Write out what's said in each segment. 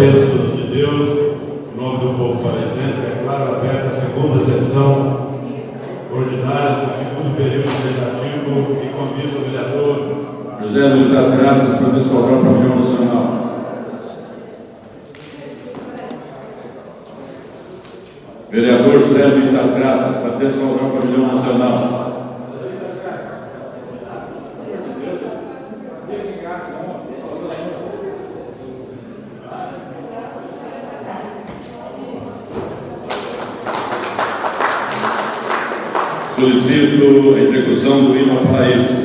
bênçãos de Deus, em nome do povo falesense, declaro aberta a segunda sessão ordinária do segundo período legislativo e convido o vereador José Luiz das Graças para descobrir o pavilhão nacional. Vereador José Luiz das Graças para descobrir o pavilhão nacional. Solicito a execução do hino ao paraíso.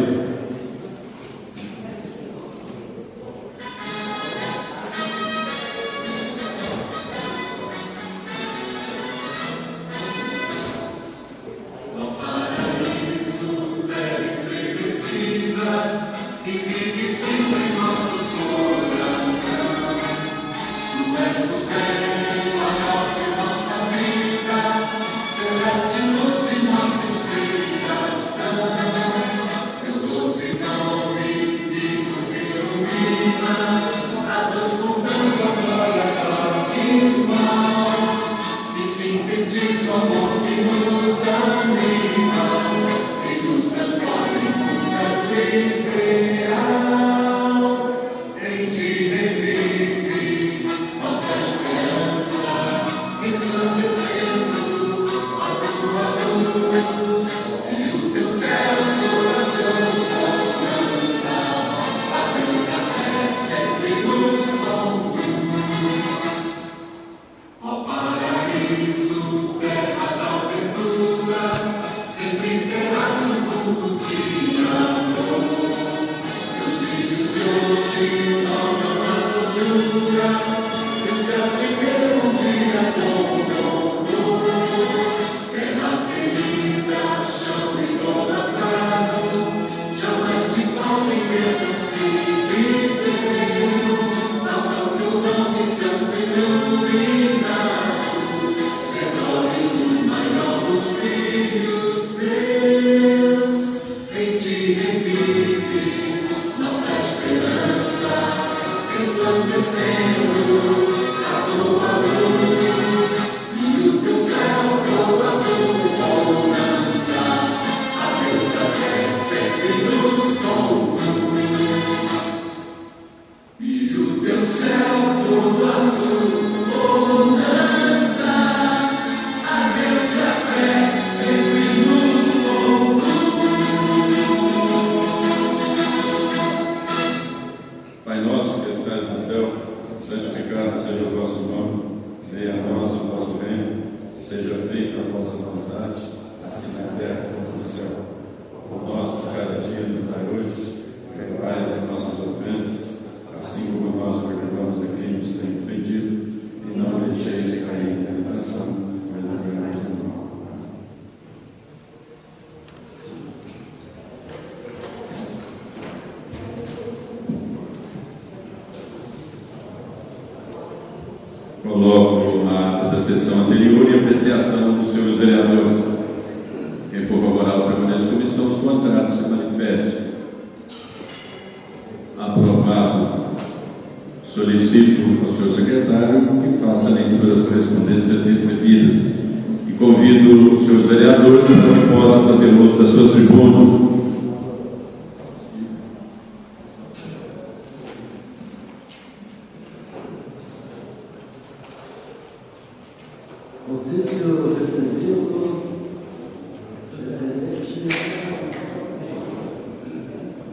Coloco a ata da sessão anterior e apreciação dos senhores vereadores. Quem for favorável permaneça como estão, os contrários se manifestem. Aprovado. Solicito ao senhor secretário que faça a leitura das correspondências recebidas e convido os senhores vereadores para que possam fazer uso das suas tribunas. Ofício recebido referente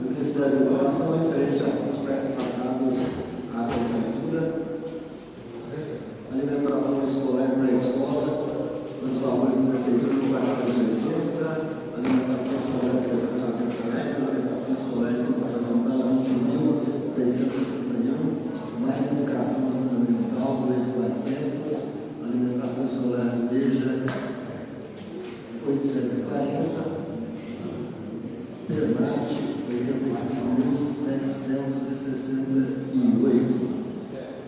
do Ministério da Educação referente a fundos pré-passados à prefeitura, alimentação escolar para a escola, os valores de 16.480, alimentação escolar de R$380, alimentação escolar fundamental 21.661, mais educação fundamental 2.400, alimentação escolar do BEJA 840, PENAT 85.768.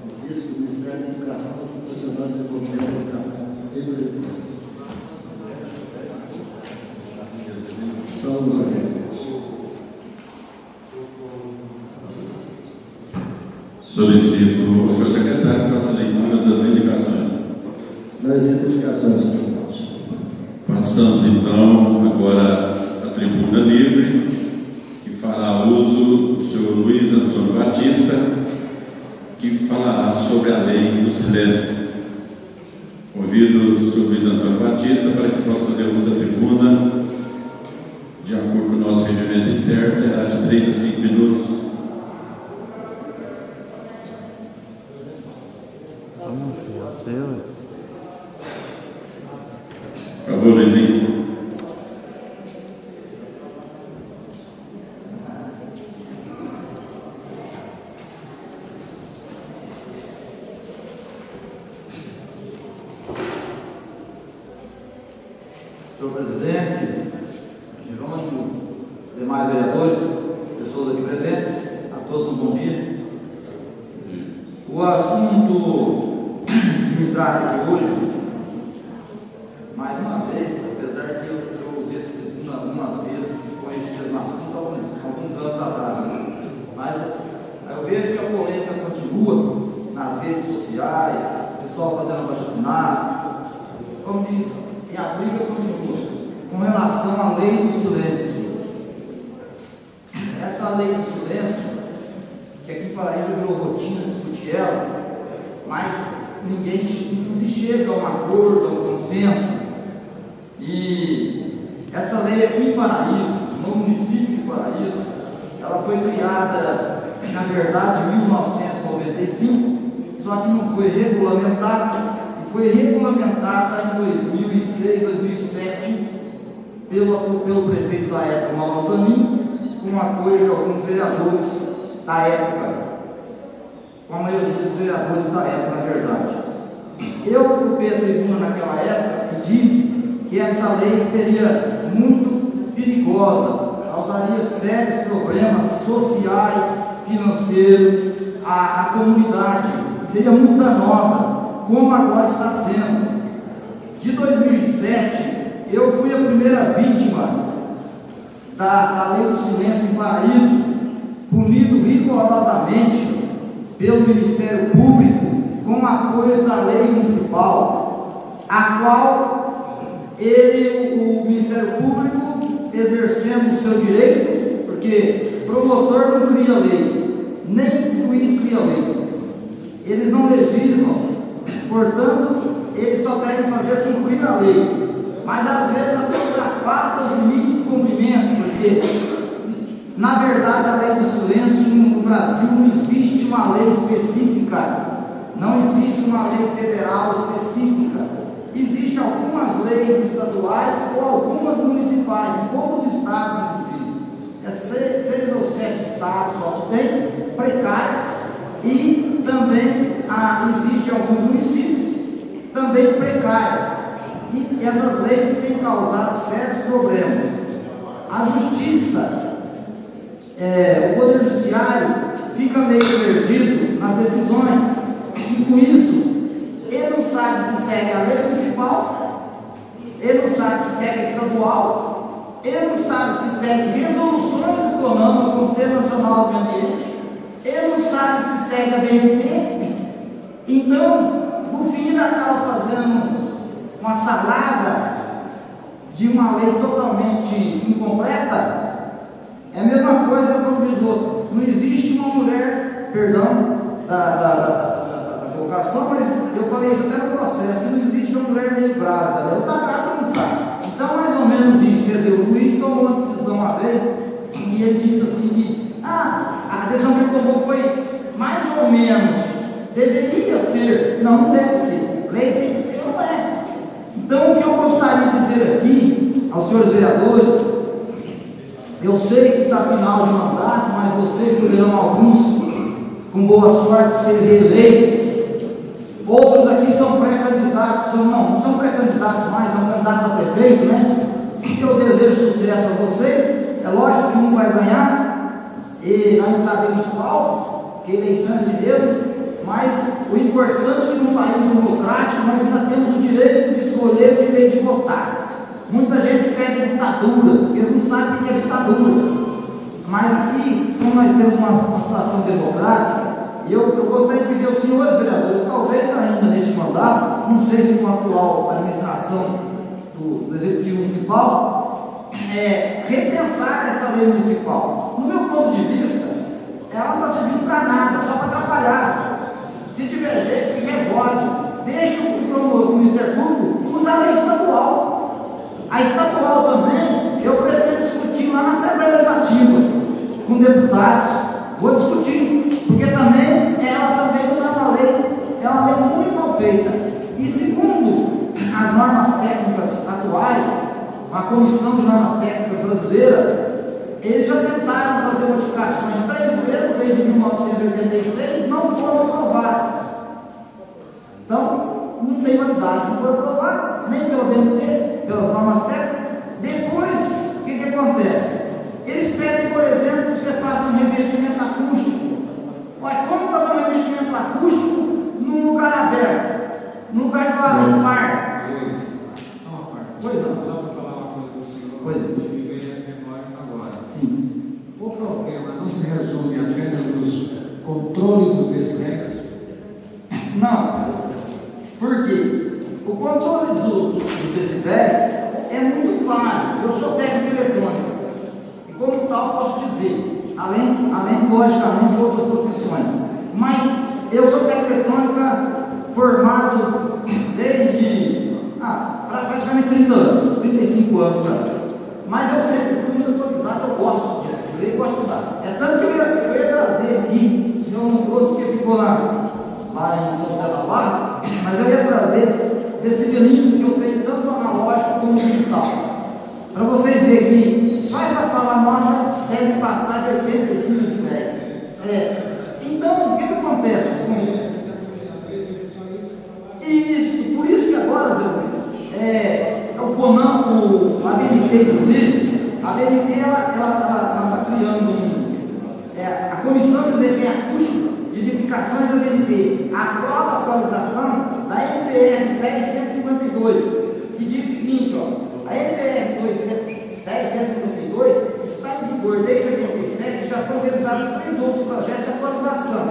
Ofício do Ministério da Educação Nacional e Desenvolvimento da Educação e Presidência. São os secretários. Solicito ao senhor secretário faça a leitura das indicações. Não existem indicações, senhor presidente. Passamos então agora à tribuna livre, que fará uso do senhor Luiz Antônio Batista, que falará sobre a lei do silêncio. Convido o senhor Luiz Antônio Batista para que possa fazer uso da tribuna, de acordo com o nosso regimento interno, terá de 3 a 5 minutos. Por favor, Luizinho. Senhor presidente, Jerônimo, demais vereadores, pessoas aqui presentes, a todos um bom dia. O assunto que me traz aqui hoje, mais uma vez, apesar de eu ver esse algumas vezes com este mesmo assunto alguns anos atrás, mas eu vejo que a polêmica continua nas redes sociais, o pessoal fazendo abaixo-assinado, como diz, e a briga continua com relação à lei do silêncio. Essa lei do silêncio, que aqui em Paraíba virou rotina discutir ela, mas não se chega a um acordo, a um consenso. E essa lei aqui em Paraíba, no município de Paraíba, ela foi criada, na verdade, em 1995, só que não foi regulamentada. Foi regulamentada em 2006, 2007 pelo prefeito da época, Mauro Zanin, com apoio de alguns vereadores da época, com a maioria dos vereadores da época, na verdade. Eu ocupei a tribuna naquela época e disse que essa lei seria muito perigosa, causaria sérios problemas sociais, financeiros à comunidade, seria muito danosa, como agora está sendo. De 2007, eu fui a primeira vítima da lei do silêncio em Paraíba, punido rigorosamente pelo Ministério Público com apoio da lei municipal, a qual o Ministério Público, exercendo o seu direito, porque promotor não cria lei, nem juiz cria lei, eles não legislam, portanto, eles só devem fazer cumprir a lei, mas às vezes até ultrapassa os limites do cumprimento, porque na verdade a lei do silêncio no Brasil não existe uma lei específica, não existe uma lei federal específica, existem algumas leis estaduais ou algumas municipais, em poucos estados inclusive, 6 ou 7 estados só que tem, precários, e também existem alguns municípios também precários, e essas leis têm causado sérios problemas. A justiça, o poder judiciário fica meio perdido nas decisões, e com isso ele não sabe se segue a lei municipal, ele não sabe se segue a estadual, ele não sabe se segue resoluções do CONAMA, do Conselho Nacional do Meio Ambiente, ele não sabe se segue a BNT. Então, no fim, ele acaba fazendo uma salada de uma lei totalmente incompleta. É a mesma coisa como diz o outro, não existe uma mulher, perdão da colocação, mas eu falei isso até no processo, não existe uma mulher livrada, eu está grávida ou não está. Então, mais ou menos isso, quer dizer, o juiz tomou uma decisão uma vez, e ele disse assim que a decisão que ele tomou foi mais ou menos, deveria ser, não deve ser, lei tem que ser, não é. Então, o que eu gostaria de dizer aqui aos senhores vereadores, eu sei que está final de mandato, mas vocês poderão alguns, com boa sorte, ser reeleitos. Outros aqui são pré-candidatos, não são pré-candidatos mais, são candidatos a prefeito, né? Eu desejo sucesso a vocês, é lógico que um vai ganhar, e nós não sabemos qual, que eleição é si mesmo, mas o importante é que num país democrático nós ainda temos o direito de escolher, o direito de votar. Muita gente pede ditadura, porque eles não sabem o que é ditadura. Mas aqui, como nós temos uma situação democrática, E eu gostaria de pedir aos senhores vereadores, talvez ainda neste mandato, não sei se com a atual administração do Executivo Municipal, repensar essa lei municipal. No meu ponto de vista, ela não está servindo para nada, só para atrapalhar. Se tiver jeito, que revogue, deixa o Ministério Público usar a lei estadual. A estadual também, eu pretendo discutir lá na Assembleia Legislativa, com deputados, vou discutir, porque também ela também não é uma lei, é uma lei muito mal feita. E segundo as normas técnicas atuais, a Comissão de Normas Técnicas Brasileira, eles já tentaram fazer modificações 3 vezes desde 1986, não foram aprovadas. Então, não tem validade, não foram aprovadas, nem pela BNT, pelas normas técnicas. Depois, o que acontece? Eles pedem, por exemplo, que você faça um revestimento acústico. Mas como fazer um revestimento acústico num lugar aberto? Num lugar de vários parques? Pois não. Só para falar uma coisa para o senhor, Pois não. que me veio a memória agora. Sim. O problema não se resume apenas nos controles dos decibéis? Não. Por quê? O controle dos decibéis é muito claro. Eu sou técnico eletrônico. E como tal posso dizer, além logicamente de outras profissões. Mas eu sou técnico eletrônica formado desde praticamente 30 anos, 35 anos já. Mas eu sempre fui muito atualizado, eu gosto de ler, eu gosto de estudar. É tanto que eu ia trazer aqui, se eu não trouxe porque ficou lá em São José da Barra, mas eu ia trazer desse livro que eu tenho tanto analógico como digital. Para vocês verem que só essa fala nossa deve passar de 85 decibéis. Então, o que acontece com isso? Por isso que agora, Zé Luiz, o CONAM, a BNT, inclusive, a BNT ela está criando a Comissão de Desempenho Acústico de Edificações da BNT, aprova a atualização da NBR 10152, que diz o seguinte, a NBR 10152 está em vigor desde 87, já foram realizados 3 outros projetos de atualização,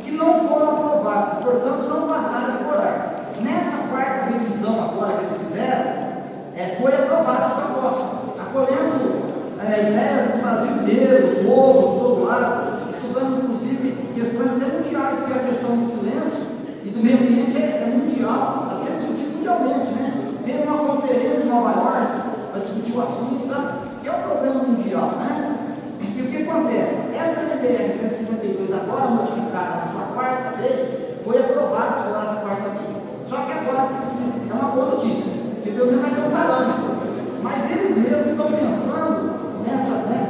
que não foram aprovados, portanto não passaram a vigorar. Nessa quarta revisão agora que eles fizeram, foi aprovada as propostas, acolhendo ideias do Brasil inteiro, do povo, do todo lado, estudando inclusive questões até mundiais, porque a questão do silêncio e do meio ambiente é mundial, está sendo discutido mundialmente, né? Teve uma conferência em Nova York para discutir o assunto, sabe? Que é um problema mundial, né? E o que acontece? Essa NBR 152 agora modificada na sua quarta vez, foi aprovada agora essa quarta vez. Só que agora é uma boa notícia, porque pelo menos vai ter um parâmetro. Mas eles mesmos estão pensando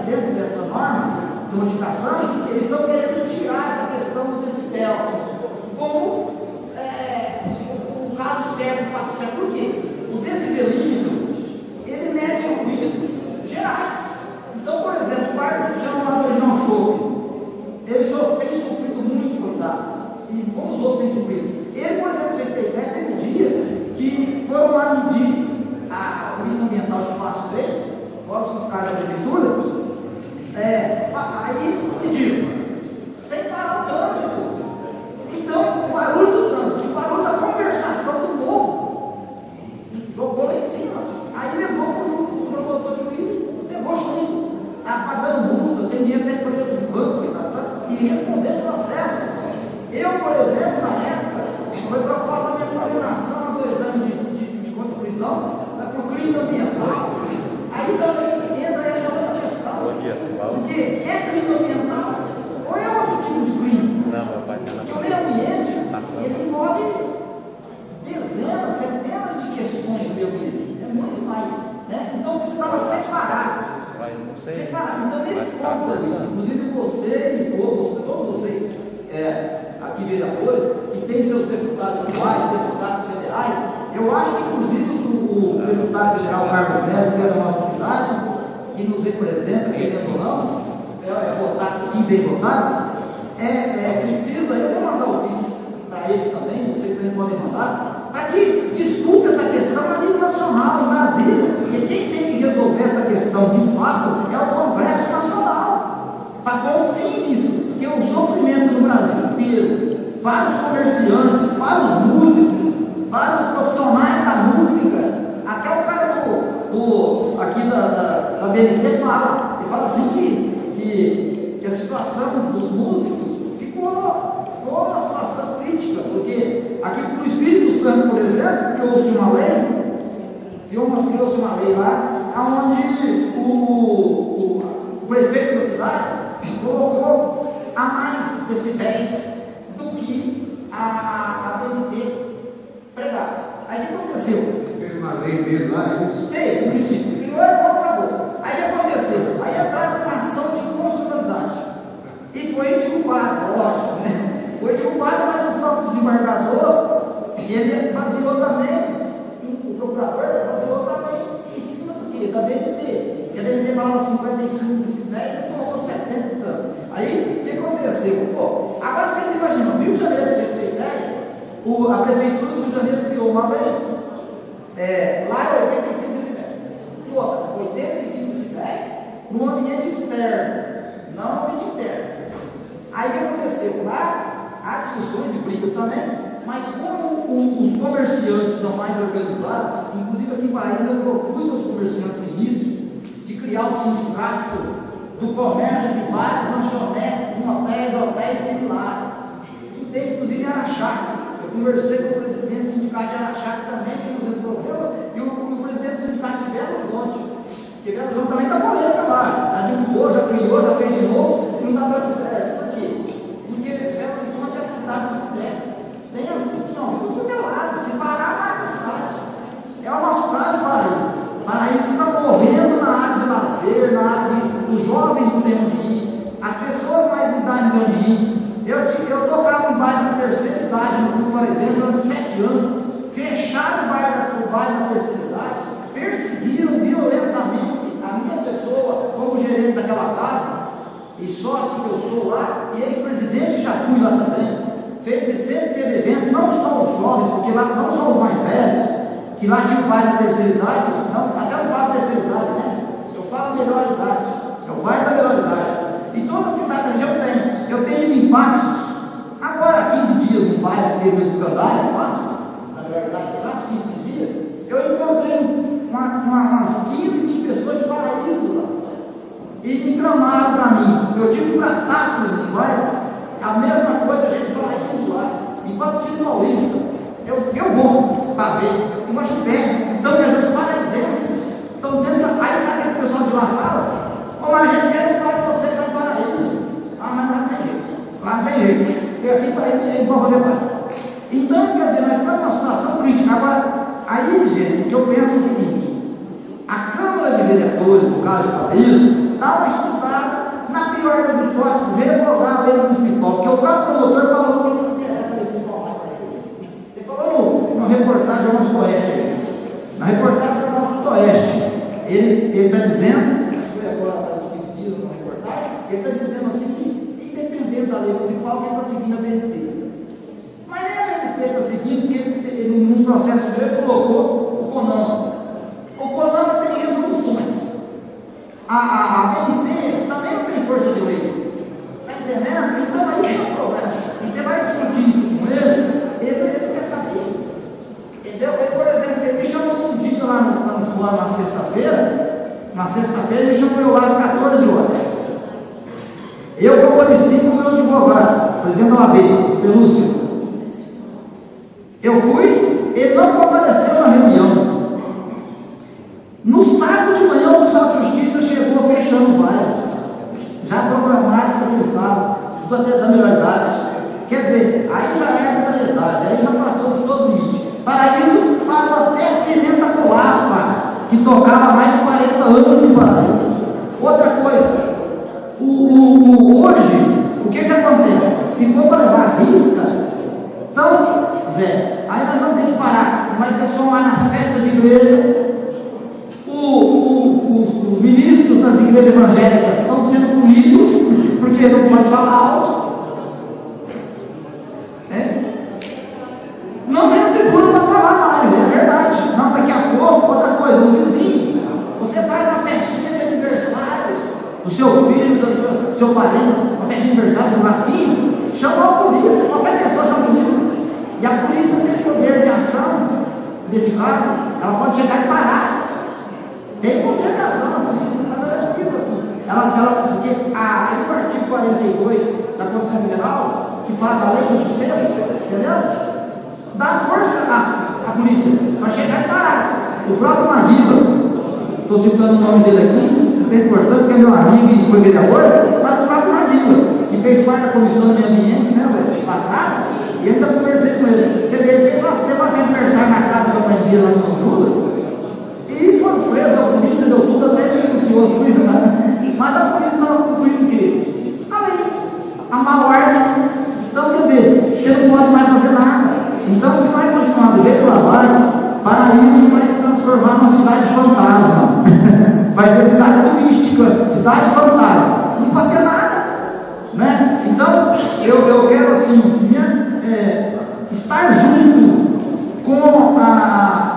dentro dessa norma, essa modificação, eles estão querendo tirar essa questão do decibel, como o caso certo, o fato certo. Por quê? O decibelímetro, ele mede ruídos gerais. Então, por exemplo, o parque do chão lá do Regional Shopping, ele tem sofrido muito cuidado, e como os outros têm sofrido. Ele, por exemplo, vocês têm ideia, teve um dia que foram lá medir a Polícia Ambiental de Passo Feio, fora os fiscais da prefeitura, aí pediram, sem parar o trânsito. Então, o barulho do trânsito, o barulho da conversação do povo, jogou lá em cima. Aí levou o promotor de juiz, levou chumbo, está pagando multa, tem dinheiro até preso no banco, e respondendo o processo. Eu, por exemplo, na época, foi proposta a minha condenação a 2 anos de prisão por crime ambiental. Aí também entra essa outra questão. Porque é crime ambiental ou é outro tipo de crime? Porque o meio ambiente, ele envolve dezenas, centenas de questões do meio ambiente. É muito mais. Né? Então precisava separar. Então, nesse ponto, inclusive você e todos vocês, aqui vereadores, que têm seus deputados estaduais, deputados federais, eu acho que, inclusive, o deputado federal Carlos Neves, que é da nossa cidade, que nos representa, querendo ou não, votado, quem vem votado, precisa, eu vou mandar o vídeo para eles também, vocês também podem mandar, para que discuta essa questão a nível nacional, em Brasília, porque quem tem que resolver essa questão de fato é o Congresso Nacional, para pôr um fim nisso, porque o sofrimento no Brasil Brasil inteiro, para os comerciantes, para os músicos, para os profissionais da música. Até o cara aqui da BNT fala, ele fala assim que a situação dos músicos ficou uma situação crítica, porque aqui no Espírito Santo, por exemplo, criou-se uma lei lá, onde o prefeito da cidade colocou a mais decibéis do que a BNT pregava. Aí o que aconteceu? Fez uma lei dele lá, é isso? Fez, o município criou e acabou. Aí o que aconteceu? Aí atrás uma ação de inconstitucionalidade. E foi derrubado, lógico, né? Foi derrubado, mas o próprio desembargador, ele baseou também, o procurador baseou também em cima do quê? Da BNT. Que a BNT falava 55 decibéis e colocou 70 e tanto. Aí, o que aconteceu? Pô, agora vocês imaginam, Rio de Janeiro, para vocês terem ideia, a Prefeitura do Rio de Janeiro criou uma lei, lá é 85 decibéis. E outra, 85 decibéis no ambiente externo, não no ambiente interno. Aí o que aconteceu? Lá há discussões e brigas também, mas como os comerciantes são mais organizados, inclusive aqui em Paraíba eu propus aos comerciantes no início de criar o sindicato do comércio de bares, lanchonetes, hotéis similares, que tem inclusive Araxá. Eu conversei com o presidente do sindicato de Araxá, que também tem os mesmos problemas, e o presidente do sindicato de Belo Horizonte, que Belo Horizonte também está polêmica lá, já divulgou, já criou, já fez de novo, e não está dando certo. Por quê? Porque Belo Horizonte é a cidade do boteco. Tem as músicas que não, tudo é lado, se parar, mata a cidade. É o nosso caso, Paraíba. Paraíba está morrendo na área de lazer, na área os jovens não têm onde ir, as pessoas mais de idade não têm onde ir. Eu tocava um bairro da terceira idade, por exemplo, durante 7 anos, fecharam o bairro da terceira idade, perseguiram violentamente a minha pessoa como gerente daquela casa, e sócio que eu sou lá, e ex-presidente já fui lá também, sempre teve eventos, não só os jovens, porque lá não só os mais velhos, que lá tinha o bairro da terceira idade, não, até o bairro da terceira idade, né? Eu falo a melhor idade, é o bairro da melhor idade. E toda a cidade da região tem. Eu tenho ido em Passos, agora há 15 dias no bairro que teve um educandário em Passos, na verdade, exato 15 dias, eu encontrei umas 15, 20 pessoas de Paraíso lá. E me clamaram para mim. Eu tive catáculos no bairro, a mesma coisa a gente fala isso lá. Enquanto se paulista, eu vou para ver, eu macho pé, então que às vezes paraisenses estão tendo. Aí sabe o que o pessoal de lá fala? Como a gente quer levar você para o Paraíso. Ah, mas lá não tem jeito. Lá não tem jeito. Porque aqui para ele não pode fazer mais. Então, quer dizer, nós estamos numa situação crítica. Agora, aí, gente, o que eu penso é o seguinte: a Câmara de Vereadores, no caso de Paraíso, dá uma estudada, na pior das hipóteses, revogar a lei municipal. Porque o próprio promotor falou que não interessa a lei municipal mais para ele. Ele falou numa reportagem do Almoço Oeste. Na reportagem do Almoço Oeste, ele está dizendo. Agora está dividido na reportagem, ele está dizendo assim que, independente da lei municipal, ele está seguindo a BNT. Mas nem a BNT está seguindo, porque ele, nos processos dele, colocou o CONAMA. O CONAMA tem resoluções. A BNT também não tem força de lei. Está entendendo? Então aí é um problema. E você vai discutir isso com ele não quer saber. Entendeu? Ele, por exemplo, ele me chamou um dia lá no fórum na sexta-feira. Na sexta-feira ele chamou eu lá às 14 horas. Eu compareci com o meu advogado, presidente da OAB, Pelúcio. Eu fui, ele não compareceu na reunião. No sábado de manhã, o oficial de justiça chegou fechando o bairro. Já programado para aquele sábado, tudo até da melhor idade. Quer dizer, aí já é arbitrariedade, aí já passou de todos os limites. Paraíso parou até Cineta Coapa, que tocava mais de 40 anos em Paraíso. Outra coisa, hoje, o que acontece? Se for para levar risca, então, Zé, aí nós vamos ter que parar, não vai ter som mais nas festas de igreja. Os ministros das igrejas evangélicas estão sendo punidos, porque não pode falar alto. Não me atribuam para falar mais, é verdade. Não, daqui a pouco, outra coisa, o vizinho, você faz uma festinha de aniversário do seu filho, do seu parente, uma festinha de aniversário, churrasquinho, chamou a polícia, qualquer pessoa chama a polícia. E a polícia tem poder de ação, nesse caso, ela pode chegar e parar. Tem poder de ação, a polícia está garantindo aqui. Porque aí o artigo 42 da Constituição Federal, que fala da lei do sucesso, entendeu? Dá força à polícia para chegar e parar. O próprio Maguila, estou citando o nome dele aqui, não tem importância, que é meu amigo e foi vereador, mas o próprio Maguila, que fez parte da comissão de ambiente, né, passada, e ainda conversei com ele. Quer dizer, teve uma aniversário na casa da mãe dele lá em São Judas, e foi preso, a polícia deu tudo, até se denunciou as polícias, mas a polícia estava cumprindo o quê? A lei, a má ordem. Então, quer dizer, você não pode mais fazer nada. Então, se vai continuar do jeito que ela vai, Paraíba vai se transformar numa cidade fantasma. Vai ser cidade turística, cidade fantasma. Não pode ter nada, né? Então, eu quero assim, estar junto com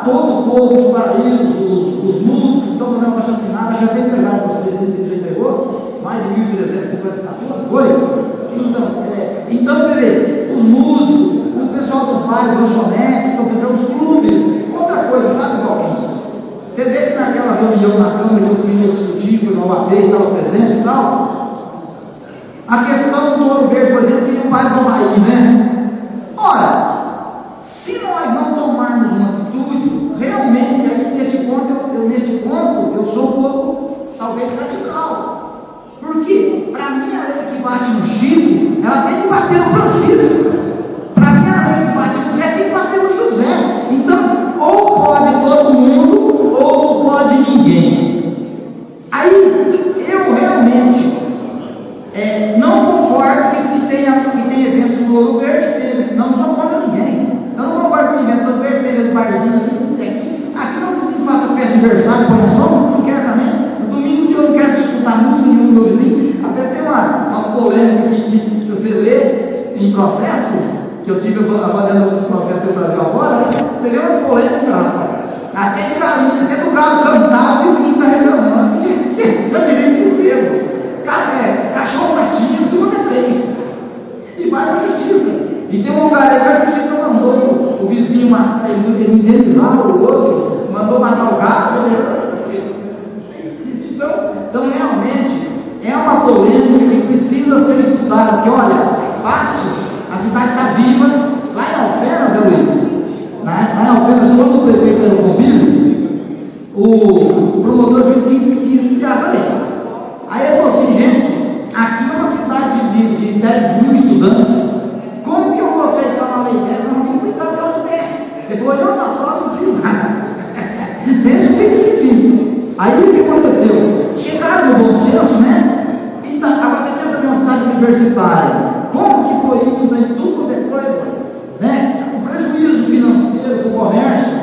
todo o povo de Paraíba, os músicos que estão fazendo uma chancinada. Já tem entregado para vocês, já entregou mais de 1.350 estatuas, foi? Então você vê, os músicos, o pessoal dos bares, lanchonetes, então você vê os clubes. Outra coisa, sabe, Valquinho? Você vê que naquela reunião na Câmara que eu fui discutir, foi no OAB e estava presente e tal, a questão do Ouro Verde, por exemplo, que não vai tomar aí, né? Ora, se nós não tomarmos uma atitude, realmente, aí nesse ponto, eu sou um pouco, talvez, radical. Por quê? Para mim, a lei que bate no Chico, ela tem que bater no Francisco. Para mim, a lei que bate no Zé tem que bater no José. Então, ou pode todo mundo, ou não pode ninguém. Aí, eu realmente não concordo que tenha eventos no Ouro Verde, não sou contra ninguém. Eu não concordo que tenha evento no Ouro Verde, tem evento barzinho aqui. Aqui não precisa que faça festa de aniversário, põe som, não quero também. No domingo de eu não quero escutar música nenhuma do meu vizinho. Até tem umas polêmicas aqui que você lê em processos, que eu tive avaliando alguns processos do Brasil agora, né? Você lê umas polêmicas, rapaz. Até do galo cantar, o vizinho está reclamando. Eu diria isso mesmo. Cachorro latinho, tudo tem. E vai para a justiça. E tem um lugar aí que a justiça mandou o vizinho matar, ele indenizar o outro, mandou matar o gato. Então, realmente, é uma polêmica que precisa ser estudada. Porque, olha, Passos, a cidade está viva. Lá em Alfenas, Zé Luiz, lá em Alfenas, quando o prefeito era o Bombilho, o promotor juiz quis criar essa lei. Aí ele falou assim, gente, aqui é uma cidade de 10 mil estudantes, como que eu vou aceitar uma lei dessa? Não tem que brincar de onde der. Ele falou, eu na prova não crio nada. Deixa você decidir. Aí o que aconteceu? Chegaram no bom senso, né? Então, agora você pensa que é uma cidade universitária. Como que proíbe em tudo quanto é coisa? Né? O prejuízo financeiro do comércio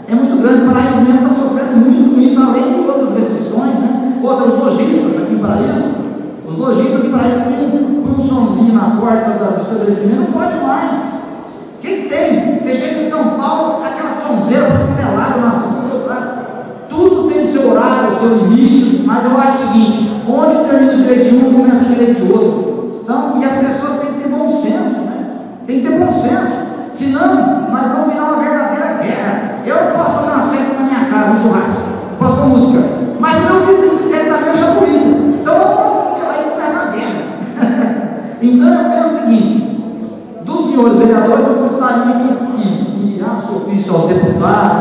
é muito grande. O Paraíso mesmo está sofrendo muito com isso, além de outras restrições, né? Os lojistas aqui em Paraíso, com um somzinho na porta do estabelecimento, não pode mais. Quem tem? Você chega em São Paulo, aquela sonzeira pelada na rua, tudo tem seu horário, seu limite, mas eu acho o seguinte, onde termina o direito de um, começa o direito de outro. Então, e as pessoas têm que ter bom senso, né? Tem que ter bom senso, senão nós vamos virar uma verdadeira guerra. Eu não posso fazer uma festa na minha casa, um churrasco, posso pôr música, mas se meu vizinho quiser também, eu chamo a polícia. Então vamos lá e começa a guerra. Então eu penso o seguinte, dos senhores vereadores, eu gostaria que enviasse o ofício ao deputado,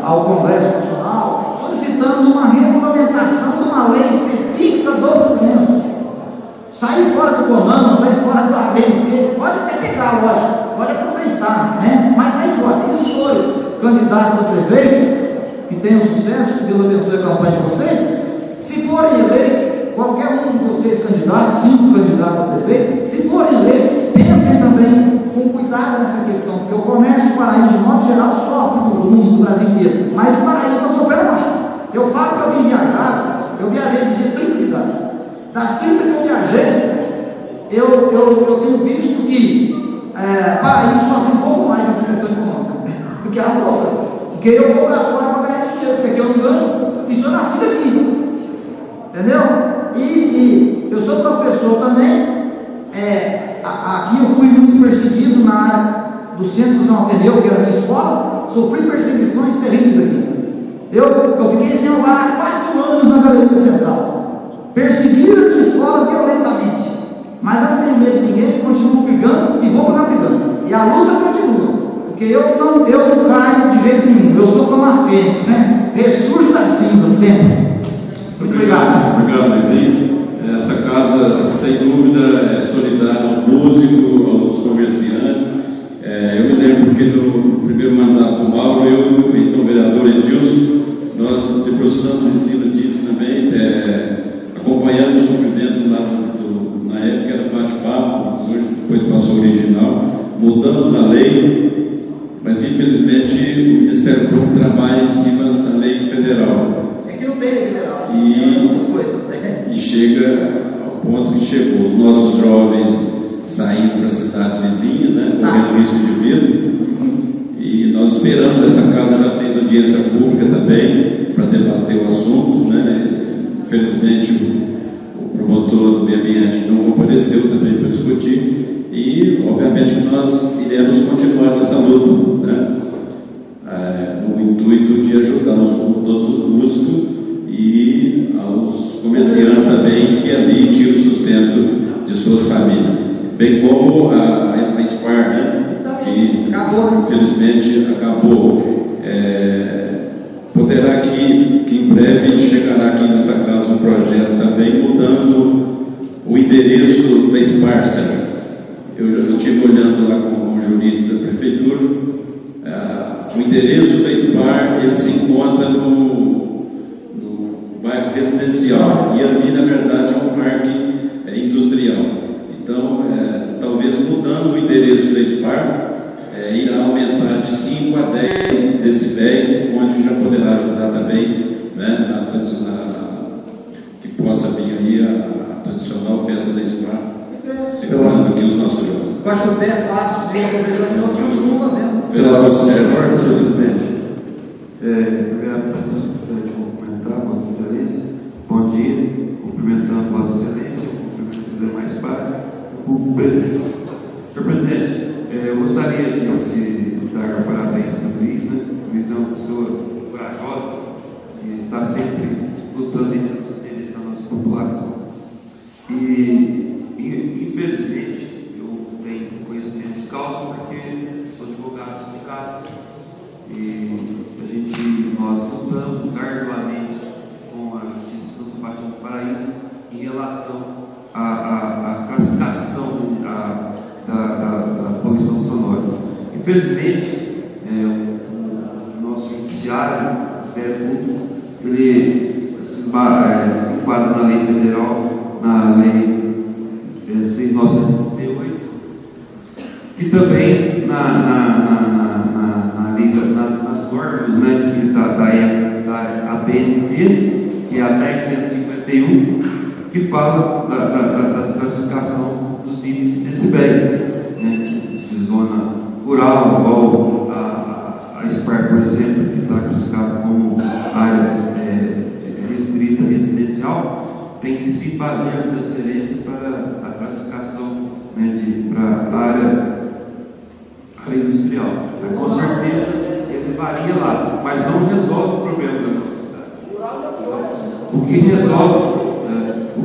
ao Congresso Nacional, solicitando uma regulamentação de uma lei específica do silêncio. Sair fora do CONAMA, sair fora do ABNT, pode até pegar, lógico, pode aproveitar, né? Mas sair fora. E os senhores candidatos a prefeitos, que tenham sucesso, que Deus abençoe a campanha de vocês, se forem eleitos, qualquer um de vocês candidatos, 5 candidatos a prefeito, se forem eleitos, pensem também com cuidado nessa questão, porque o comércio do Paraíso, de modo geral, sofre no mundo, no Brasil inteiro, mas o Paraíso está sofrendo mais. Eu falo que eu tenho viajado, eu viajei esses dias 30 cidades. Das 30 que eu viajei, eu tenho visto que Paraíso sofre um pouco mais nessa questão econômica do que as outras. Porque eu vou para fora para ganhar dinheiro, porque aqui eu não ganho, e sou nascido aqui. Entendeu? E eu sou professor também. aqui eu fui muito perseguido na área do Centro São Ateneu, que era a minha escola, sofri perseguições terríveis aqui. Eu fiquei sem lugar 4 anos na Galeria Central. Perseguiram a minha escola violentamente. Mas eu não tenho medo de ninguém, continuo brigando e vou continuar brigando. E a luta continua. Porque eu não caio de jeito nenhum. Eu sou como a fênix, né? Ressurjo da cinza sempre. Muito obrigado. Obrigado, Luizinho. Essa casa, sem dúvida, é solidária aos músicos, aos comerciantes. Eu me lembro que no primeiro mandato do Mauro, eu e então o vereador Edilson, nós debruçamos em cima disso também, acompanhamos o sofrimento lá na época, era bate-papo, hoje depois passou original, mudamos a lei, mas infelizmente o Ministério Público trabalha em cima da lei federal. É que não tem federal. E chega ao ponto que chegou. Os nossos jovens saindo para cidades vizinhas, né, correndo risco de vida. E nós esperamos, essa casa já fez audiência pública também para debater o assunto, né? Infelizmente o promotor do meio ambiente não compareceu também para discutir. E obviamente que nós iremos continuar nessa luta, né? No intuito de ajudar todos os músicos e aos comerciantes também que ali tiram o sustento de suas famílias, bem como a SPAR, né? Que infelizmente acabou. Poderá que em breve chegará aqui nessa casa um projeto também mudando o endereço da SPAR, sabe? Eu estive olhando lá com o jurídico da prefeitura. O endereço da SPAR ele se encontra no bairro residencial e ali na verdade é um parque industrial. Então, talvez mudando o endereço da SPAR, irá aumentar de 5 a 10 decibéis, onde já poderá ajudar também, né, que possa vir aí a tradicional festa da SPAR, segurando aqui os nossos jovens. Guaxupé, Passos, nós continuamos fazendo. Vereador Sérgio. Primeiramente, gostaria de cumprimentar Vossa Excelência. Bom dia, cumprimentando Vossa Excelência, cumprimentando os demais pares, o presidente. Senhor presidente, eu gostaria de dar parabéns para o Luiz, né? O Luiz é uma pessoa corajosa e está sempre lutando em interesse da nossa população. E, infelizmente, eu tenho conhecimento de causa porque sou advogado sindicato e nós lutamos arduamente com a Justiça São Sebastião do Paraíso em relação à classificação da poluição sonora. Infelizmente, o nosso judiciário, o Ministério Público, ele se enquadra na lei federal, na lei 6.938 e também nas normas, né, da ABNT, que é a 10.151, que fala da classificação dos níveis de decibéis, né, de zona rural, igual a SPAR, por exemplo, que está classificada como área restrita residencial, tem que se fazer a transferência para a classificação, né, para a área industrial. Com certeza ele varia lá, mas não resolve o problema da nossa cidade. O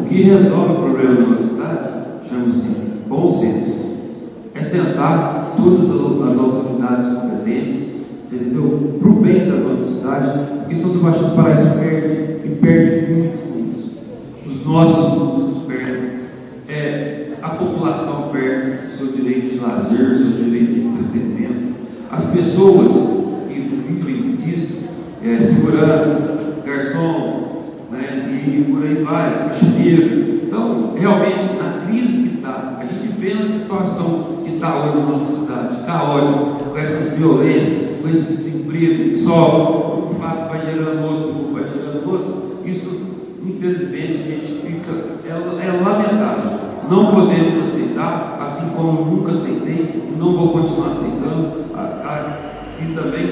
que resolve o problema da nossa cidade chama-se bom senso. É sentar todas as autoridades competentes, para o bem da nossa cidade, porque São Sebastião do Paraíso perde muito com isso. Os nossos músicos perdem, a população perde o seu direito de lazer, o seu direito de entretenimento. As pessoas que vivem disso, segurança, garçom, né, e por aí vai, faxineiro. Então, realmente, na crise que está, a gente vê a situação que está hoje na nossa cidade, caótica, com essas violências, com esse desemprego que só o fato vai gerando outro, isso, infelizmente, a gente fica, é lamentável. Não podemos aceitar, assim como nunca aceitei, e não vou continuar aceitando, e também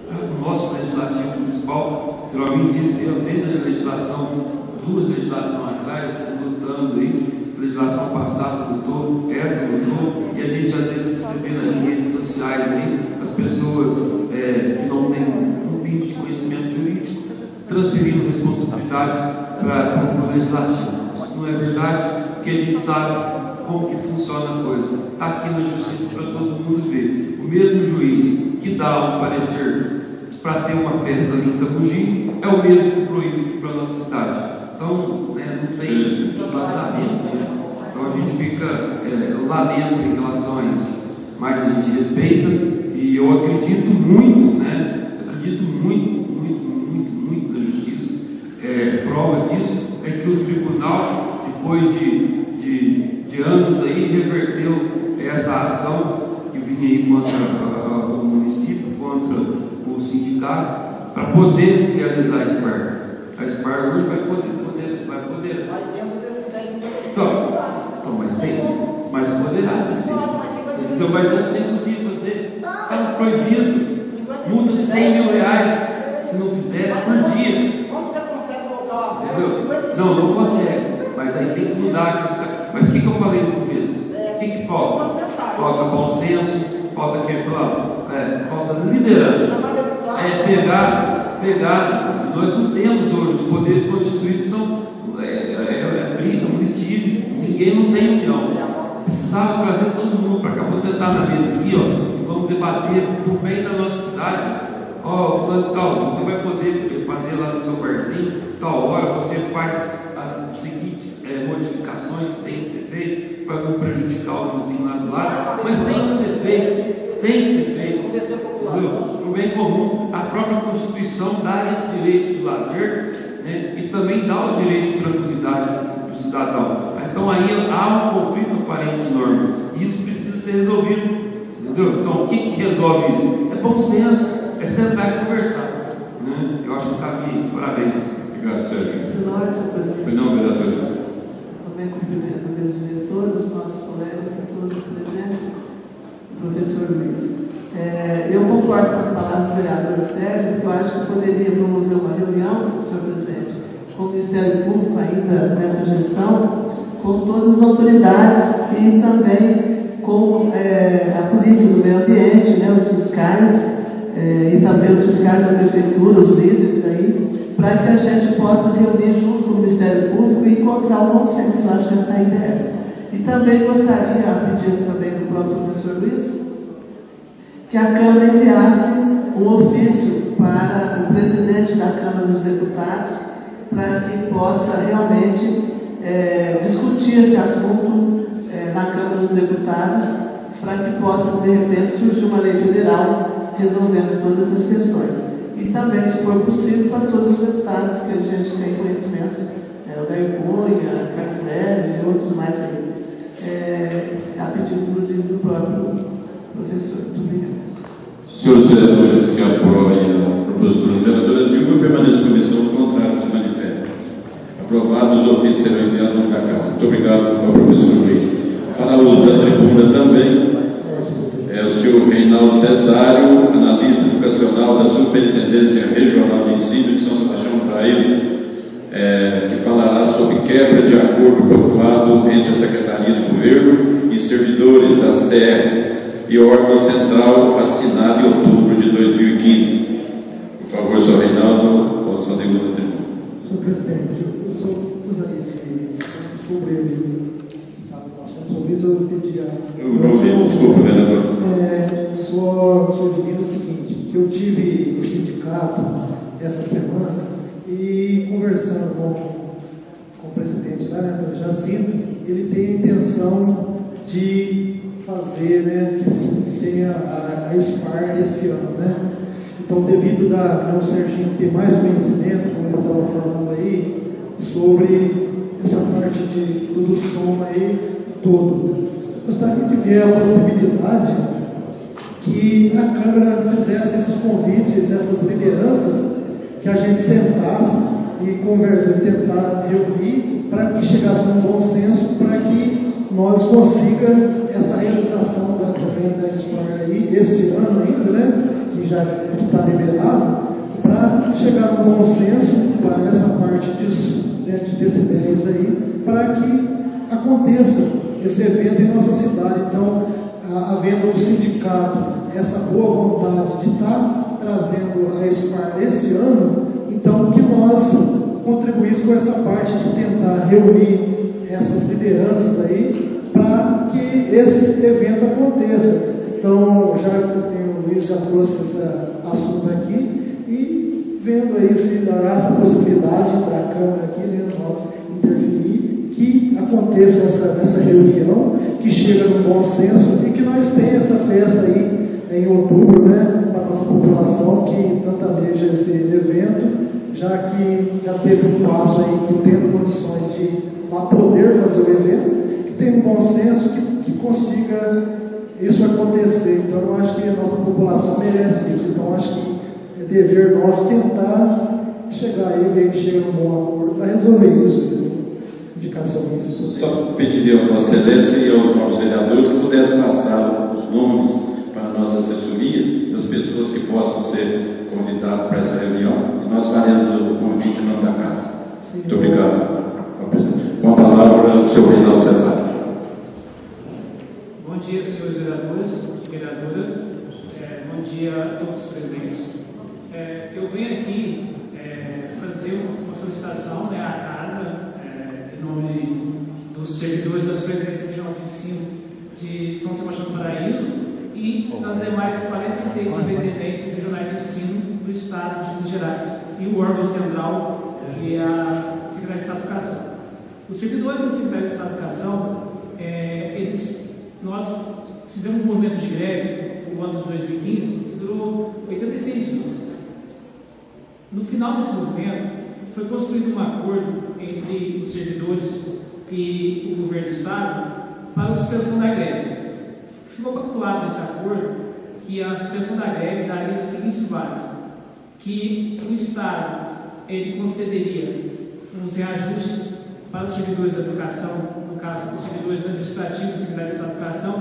o nosso legislativo municipal, que o Robin disse, eu desde a legislação, 2 legislações atrás, lutando aí, legislação passada mudou, essa mudou, e a gente às vezes se vê nas redes sociais aí, as pessoas que não têm um pingo de conhecimento jurídico transferindo responsabilidade para o legislativo. Isso não é verdade, porque a gente sabe como que funciona a coisa. Está aqui na justiça para todo mundo ver. O mesmo juiz que dá um parecer para ter uma festa ali em Cambugi é o mesmo que proíbe aqui para a nossa cidade. Então, não tem vazamento. Então a gente fica lamento em relação a isso. Mas a gente respeita e eu acredito muito, acredito muito na justiça. Prova disso é que o tribunal, depois de anos aí, reverteu essa ação que vinha aí contra o município, contra o sindicato, para poder realizar a SPAR. A SPAR hoje vai poder. Mas poderá ser feito. Então, mas antes nem podia fazer. Estava proibido. Multa de 100 mil reais se não fizesse por dia. Como você consegue colocar uma Não consegue. Mas aí tem que mudar. Mas o que eu falei no começo? O que falta? Falta bom senso, falta falta liderança. Pegar. Nós não temos hoje, os poderes constituídos são briga, um litígio, ninguém não tem união. Precisava trazer todo mundo para cá. Você está na mesa aqui, e vamos debater por bem da nossa cidade. Tal, você vai poder fazer lá no seu barzinho, tal hora, você faz as seguintes modificações que tem que ser feitas para não prejudicar o vizinho lá do lado, mas tem que ser feito, para o bem comum. A própria Constituição dá esse direito de lazer, e também dá o direito de tranquilidade para o cidadão. Então aí há um conflito aparente de normas, e isso precisa ser resolvido, entendeu? Então o que resolve isso? É bom senso, é sentar e conversar, Eu acho que cabia isso. Parabéns. Obrigado, Sérgio. Senhor, Não, vereador. também cumprimento a mesa diretora, os nossos colegas, pessoas presentes, o professor Luiz. Eu concordo com as palavras do vereador Sérgio, porque eu acho que poderia promover uma reunião, senhor presidente, com o Ministério Público ainda nessa gestão, com todas as autoridades e também com a Polícia do Meio Ambiente, os fiscais, e também os fiscais da Prefeitura, os líderes aí, para que a gente possa reunir junto com o Ministério Público e encontrar um consenso. Eu acho que essa ideia é essa. E também gostaria, a pedido também do próprio professor Luiz, que a Câmara enviasse um ofício para o presidente da Câmara dos Deputados, para que possa realmente discutir esse assunto na Câmara dos Deputados, para que possa, de repente, surgir uma lei federal resolvendo todas as questões. E também, se for possível, para todos os deputados que a gente tem conhecimento, o Dair Cunha, Carlos Neves e outros mais aí, a pedido, inclusive, do próprio professor. Muito obrigado. Senhores vereadores que apoiam a propositura do vereador Dilma, permaneçam com os contrários se manifestem. Aprovados, os ofícios serão enviados à casa. Muito obrigado ao professor Luiz. Fará uso da tribuna também o senhor Reinaldo Cesário, analista educacional da Superintendência Regional de Ensino de São Sebastião do Paraíba, que falará sobre quebra de acordo protocolado entre a Secretaria de Governo e servidores da SERS e órgão central assinado em outubro de 2015. Por favor, senhor Reinaldo, posso fazer uso da tribuna. Senhor presidente, eu só gostaria de, sobre o assunto sobre isso, eu pedia... Desculpa, vereador. Só dizer o seguinte, que eu tive no sindicato essa semana e conversando com o presidente lá, o Jacinto, ele tem a intenção de fazer, que tenha a SPAR esse ano, Então, devido o Serginho ter mais conhecimento, como ele estava falando aí, sobre essa parte do som aí todo. Eu gostaria de ver a possibilidade que a Câmara fizesse esses convites, essas lideranças, que a gente sentasse e tentar reunir para que chegasse a um bom senso, para que nós consigamos essa realização também da SPAR aí, esse ano ainda, que já está liberado, para chegar a um bom senso para essa parte de decibéis aí, para que a aconteça esse evento em nossa cidade. Então, havendo o sindicato essa boa vontade de estar trazendo a SPAR esse ano, então que nós contribuíssemos com essa parte de tentar reunir essas lideranças aí para que esse evento aconteça. Então, já que o Luiz já trouxe esse assunto aqui, e vendo aí se dará essa possibilidade da Câmara aqui, né, nós interferir, que aconteça essa reunião, que chega no bom senso e que nós tenhamos essa festa aí em outubro, né, para a nossa população que tanto almeja esse evento, já que já teve um passo aí que tendo condições de lá poder fazer o evento, que tenha um bom senso, que consiga isso acontecer. Então, eu acho que a nossa população merece isso. Então, eu acho que é dever nosso tentar chegar aí, ver que chega num bom acordo para resolver isso. Indicação isso. Só pediria a Vossa Excelência e aos novos vereadores que pudessem passar os nomes para a nossa assessoria das pessoas que possam ser convidadas para essa reunião, e nós faremos o convite em nome da casa. Sim. Muito obrigado. Com a palavra, o senhor Reinaldo Cesar. Bom dia, senhores vereadores, vereadora. Bom dia a todos os presentes. Eu venho aqui fazer uma solicitação, né, à casa, em nome dos servidores das freguesias regional de ensino de São Sebastião do Paraíso e das demais 46 subintendências regionais de ensino do Estado de Minas Gerais e o órgão central, que é a Secretaria de Estado de Educação. Os servidores da Secretaria de Estado de Educação, nós fizemos um movimento de greve no ano de 2015, que durou 86 dias. No final desse movimento, foi construído um acordo entre os servidores e o governo do Estado para a suspensão da greve. Ficou calculado nesse acordo que a suspensão da greve daria das seguintes bases: que o Estado ele concederia uns reajustes para os servidores da educação, no caso, os servidores administrativos da Secretaria de Estado de Educação,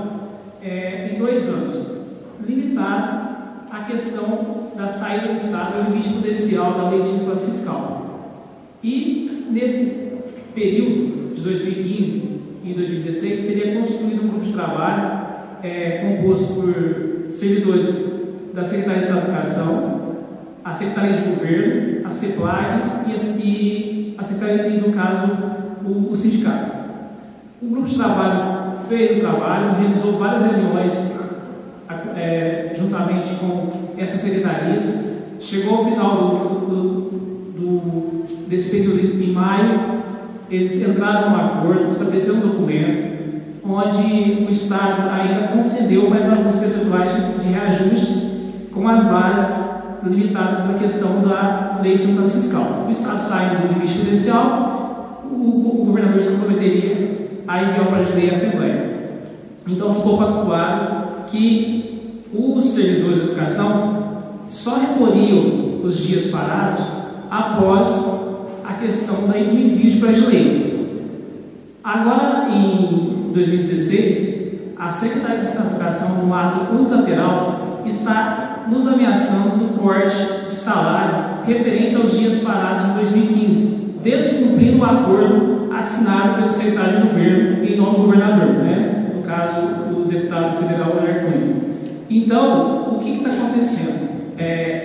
em 2 anos, limitado à questão da saída do Estado ao limite prudencial da lei de disciplina fiscal. E, nesse período de 2015 e 2016, seria construído um grupo de trabalho composto por servidores da Secretaria de Estado de Educação, a Secretaria de Governo, a CEPLAG e a Secretaria, no caso, o sindicato. O grupo de trabalho fez o trabalho, realizou várias reuniões juntamente com essas secretarias. Chegou ao final desse período, em maio, eles entraram num acordo, estabeleceram um documento onde o Estado ainda concedeu mais alguns percentuais de reajuste com as bases limitadas pela questão da lei de disciplina fiscal. O Estado sai do limite prudencial, o governador se comprometeria a enviar o projeto de lei à Assembleia. Então ficou claro que os servidores da educação só reporiam os dias parados após a questão do envio de projeto de lei. Agora, em 2016, a Secretaria de Estado de Educação, no ato unilateral, está nos ameaçando do corte de salário referente aos dias parados em 2015, descumprindo o acordo assinado pelo secretário de governo em nome do governador, né? No caso, o deputado federal Leonardo Cunha. Então, o que está acontecendo?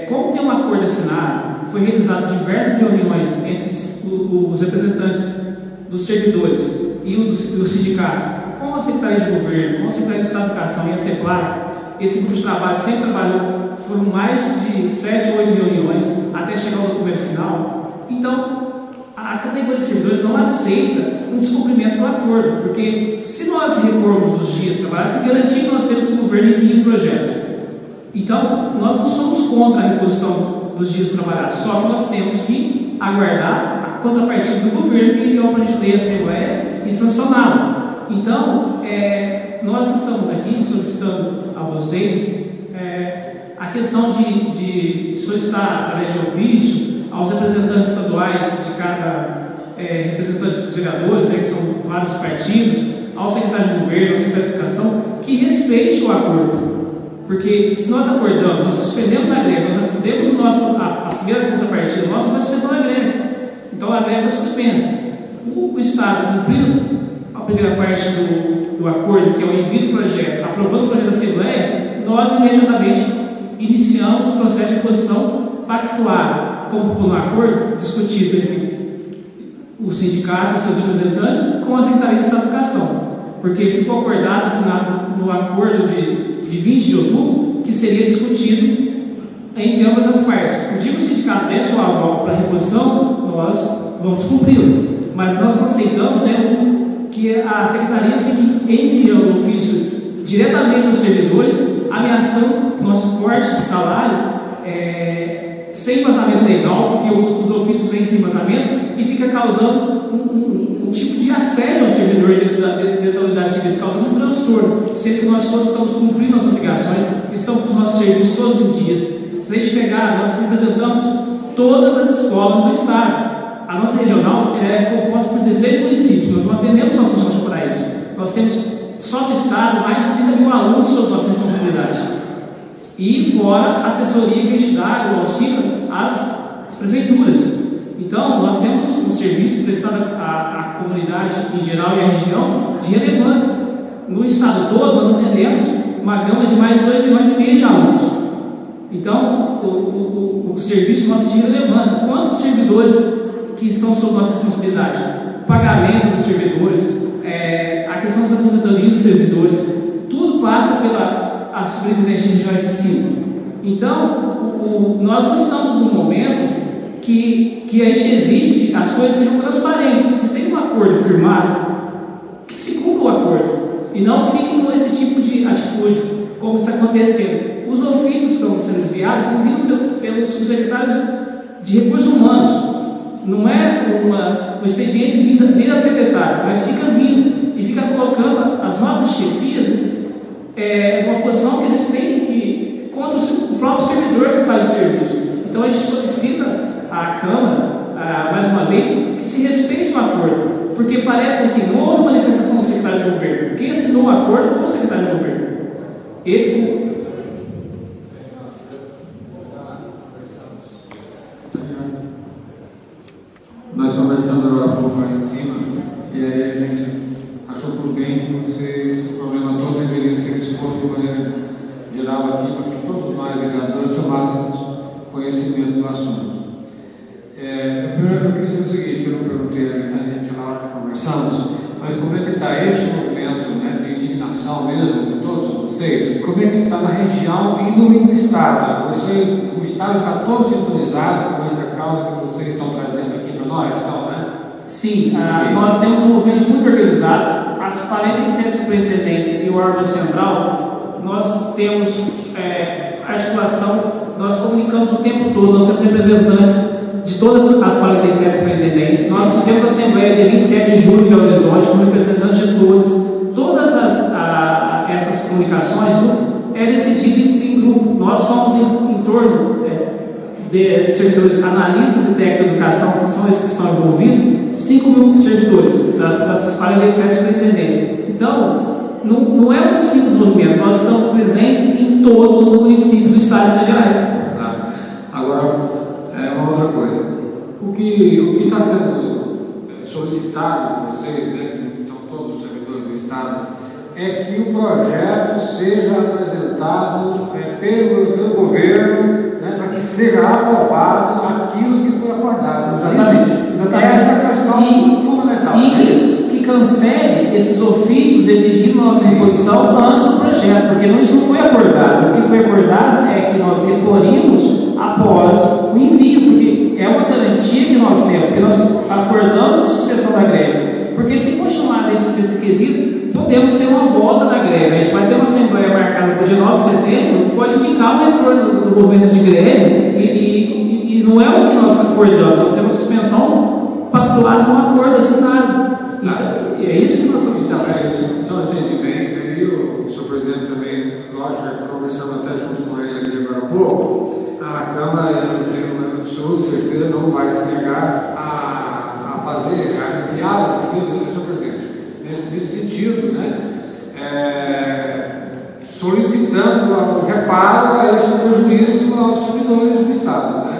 Como tem um acordo assinado, foi realizado diversas reuniões entre os representantes dos servidores e do sindicato, com a Secretaria de Governo, com a Secretaria de Estado de Educação e a CEPLAG. Esse grupo de trabalho sempre trabalhou, foram mais de 7 ou 8 reuniões até chegar ao documento final. Então, a categoria de servidores não aceita um descumprimento do acordo, porque se nós repormos os dias de trabalho, que garantir que nós temos que o governo envie um projeto. Então, nós não somos contra a reposição dos dias trabalhados, só que nós temos que aguardar a contrapartida do governo que enviou para a gente ler a Assembleia e sancioná-lo. Então, nós estamos aqui solicitando a vocês a questão de solicitar, através de ofício, aos representantes estaduais de cada representante dos vereadores, né, que são vários partidos, ao secretário de governo, ao secretário de educação, que respeite o acordo. Porque se nós acordamos, nós suspendemos a greve, nós demos a primeira contrapartida nossa foi a suspensão da greve. Então a greve foi suspensa. O Estado cumpriu a primeira parte do acordo, que é o envio do projeto, aprovando o projeto da Assembleia, nós imediatamente iniciamos o processo de reposição pactuado, como ficou no acordo, discutido entre o sindicato e seus representantes com a Secretaria de Estado da Educação, porque ficou acordado, assinado no acordo de 20 de outubro, que seria discutido em ambas as partes. O dia que o sindicato der sua aval para a reposição, nós vamos cumpri-lo, mas nós não aceitamos que a Secretaria fique enviando ofício diretamente aos servidores, ameaçando nosso corte de salário, sem vazamento legal, porque os ofícios vêm sem vazamento, e fica causando um tipo de assédio ao servidor dentro da unidade civil, causando um transtorno, sendo que nós todos estamos cumprindo as obrigações, estamos com os nossos serviços todos em dias. Se a gente pegar, nós representamos todas as escolas do Estado. A nossa regional é composta por 16 municípios, nós não atendemos nossas funções para eles. Nós temos só do Estado mais de 30 mil alunos sob nossa responsabilidade. E fora a assessoria que a gente dá, o auxílio às prefeituras. Então, nós temos um serviço prestado à comunidade em geral e à região de relevância. No Estado todo, nós atendemos uma gama de mais de 2,5 milhões de alunos. Então, o serviço nosso é de relevância. Quantos servidores que estão sob nossa responsabilidade? O pagamento dos servidores, a questão das aposentadorias dos servidores, tudo passa pela Superintendência de Regionais de Ensino. Então, nós não estamos num momento que a gente exige que as coisas sejam transparentes. Se tem um acordo firmado, que se cumpra o acordo e não fiquem com esse tipo de atitude, como está acontecendo. Os ofícios que estão sendo enviados estão vindo pelos subsecretários de Recursos Humanos. Não é um expediente vindo da secretária, mas fica vindo e fica colocando as nossas chefias numa posição que eles têm que contra o próprio servidor que faz o serviço. Então a gente solicita à Câmara, mais uma vez, que se respeite o acordo, porque parece assim, não houve manifestação do secretário de governo. Quem assinou o acordo foi o secretário de governo. Ele. Nós conversamos agora um pouco aí em cima, e aí a gente achou por bem que esse problema todo deveria ser exposto de maneira geral aqui, para que todos nós, vereadores, tomássemos conhecimento do assunto. Primeiro, eu queria dizer o seguinte, que eu não perguntei a gente na hora que conversamos, mas como é que está este movimento, né, de indignação mesmo de todos vocês? Como é que está na região e no Estado? O Estado está todo sintonizado com essa causa que vocês estão trazendo aqui para nós, então, né? Sim, nós temos um movimento muito organizado. As 47 superintendências e o órgão central, nós temos articulação, nós comunicamos o tempo todo, nós temos representantes de todas as 47 superintendências. Nós fizemos a Assembleia dia 27 de julho em Belo Horizonte, como representante de todas essas comunicações é decidido em grupo. Nós somos em torno de servidores analistas e técnicos de educação, que são esses que estão envolvidos, 5 mil servidores das 47 superintendências. Então, não é um simples movimento, nós estamos presentes em todos os municípios do estado de Minas Gerais. Tá. Agora, uma outra coisa. O que está sendo solicitado por vocês, né, que estão todos os servidores do Estado, é que o projeto seja apresentado pelo governo, né, para que seja aprovado aquilo que foi acordado. Exatamente. Essa é a questão fundamental. E que cancele esses ofícios exigindo nossa reposição antes do projeto, porque isso não foi acordado. O que foi acordado é que nós retornamos após o envio, porque é uma garantia que nós temos, porque nós acordamos a suspensão da greve. Porque se continuar nesse quesito, podemos ter uma volta da greve. A gente vai ter uma assembleia marcada para o dia 9 de setembro, pode indicar um retorno do movimento de greve, e não é o que nós acordamos, nós temos suspensão pactuada com um acordo assinado. E é isso que nós estamos então, então eu entendi bem. E o senhor presidente também, lógico, conversando até junto com ele aqui agora há pouco, a Câmara, eu tenho uma absoluta certeza, não vai se negar a fazer, a enviar a defesa do senhor presidente. Nesse sentido, né, solicitando o reparo a esse prejuízo aos servidores do Estado. Né?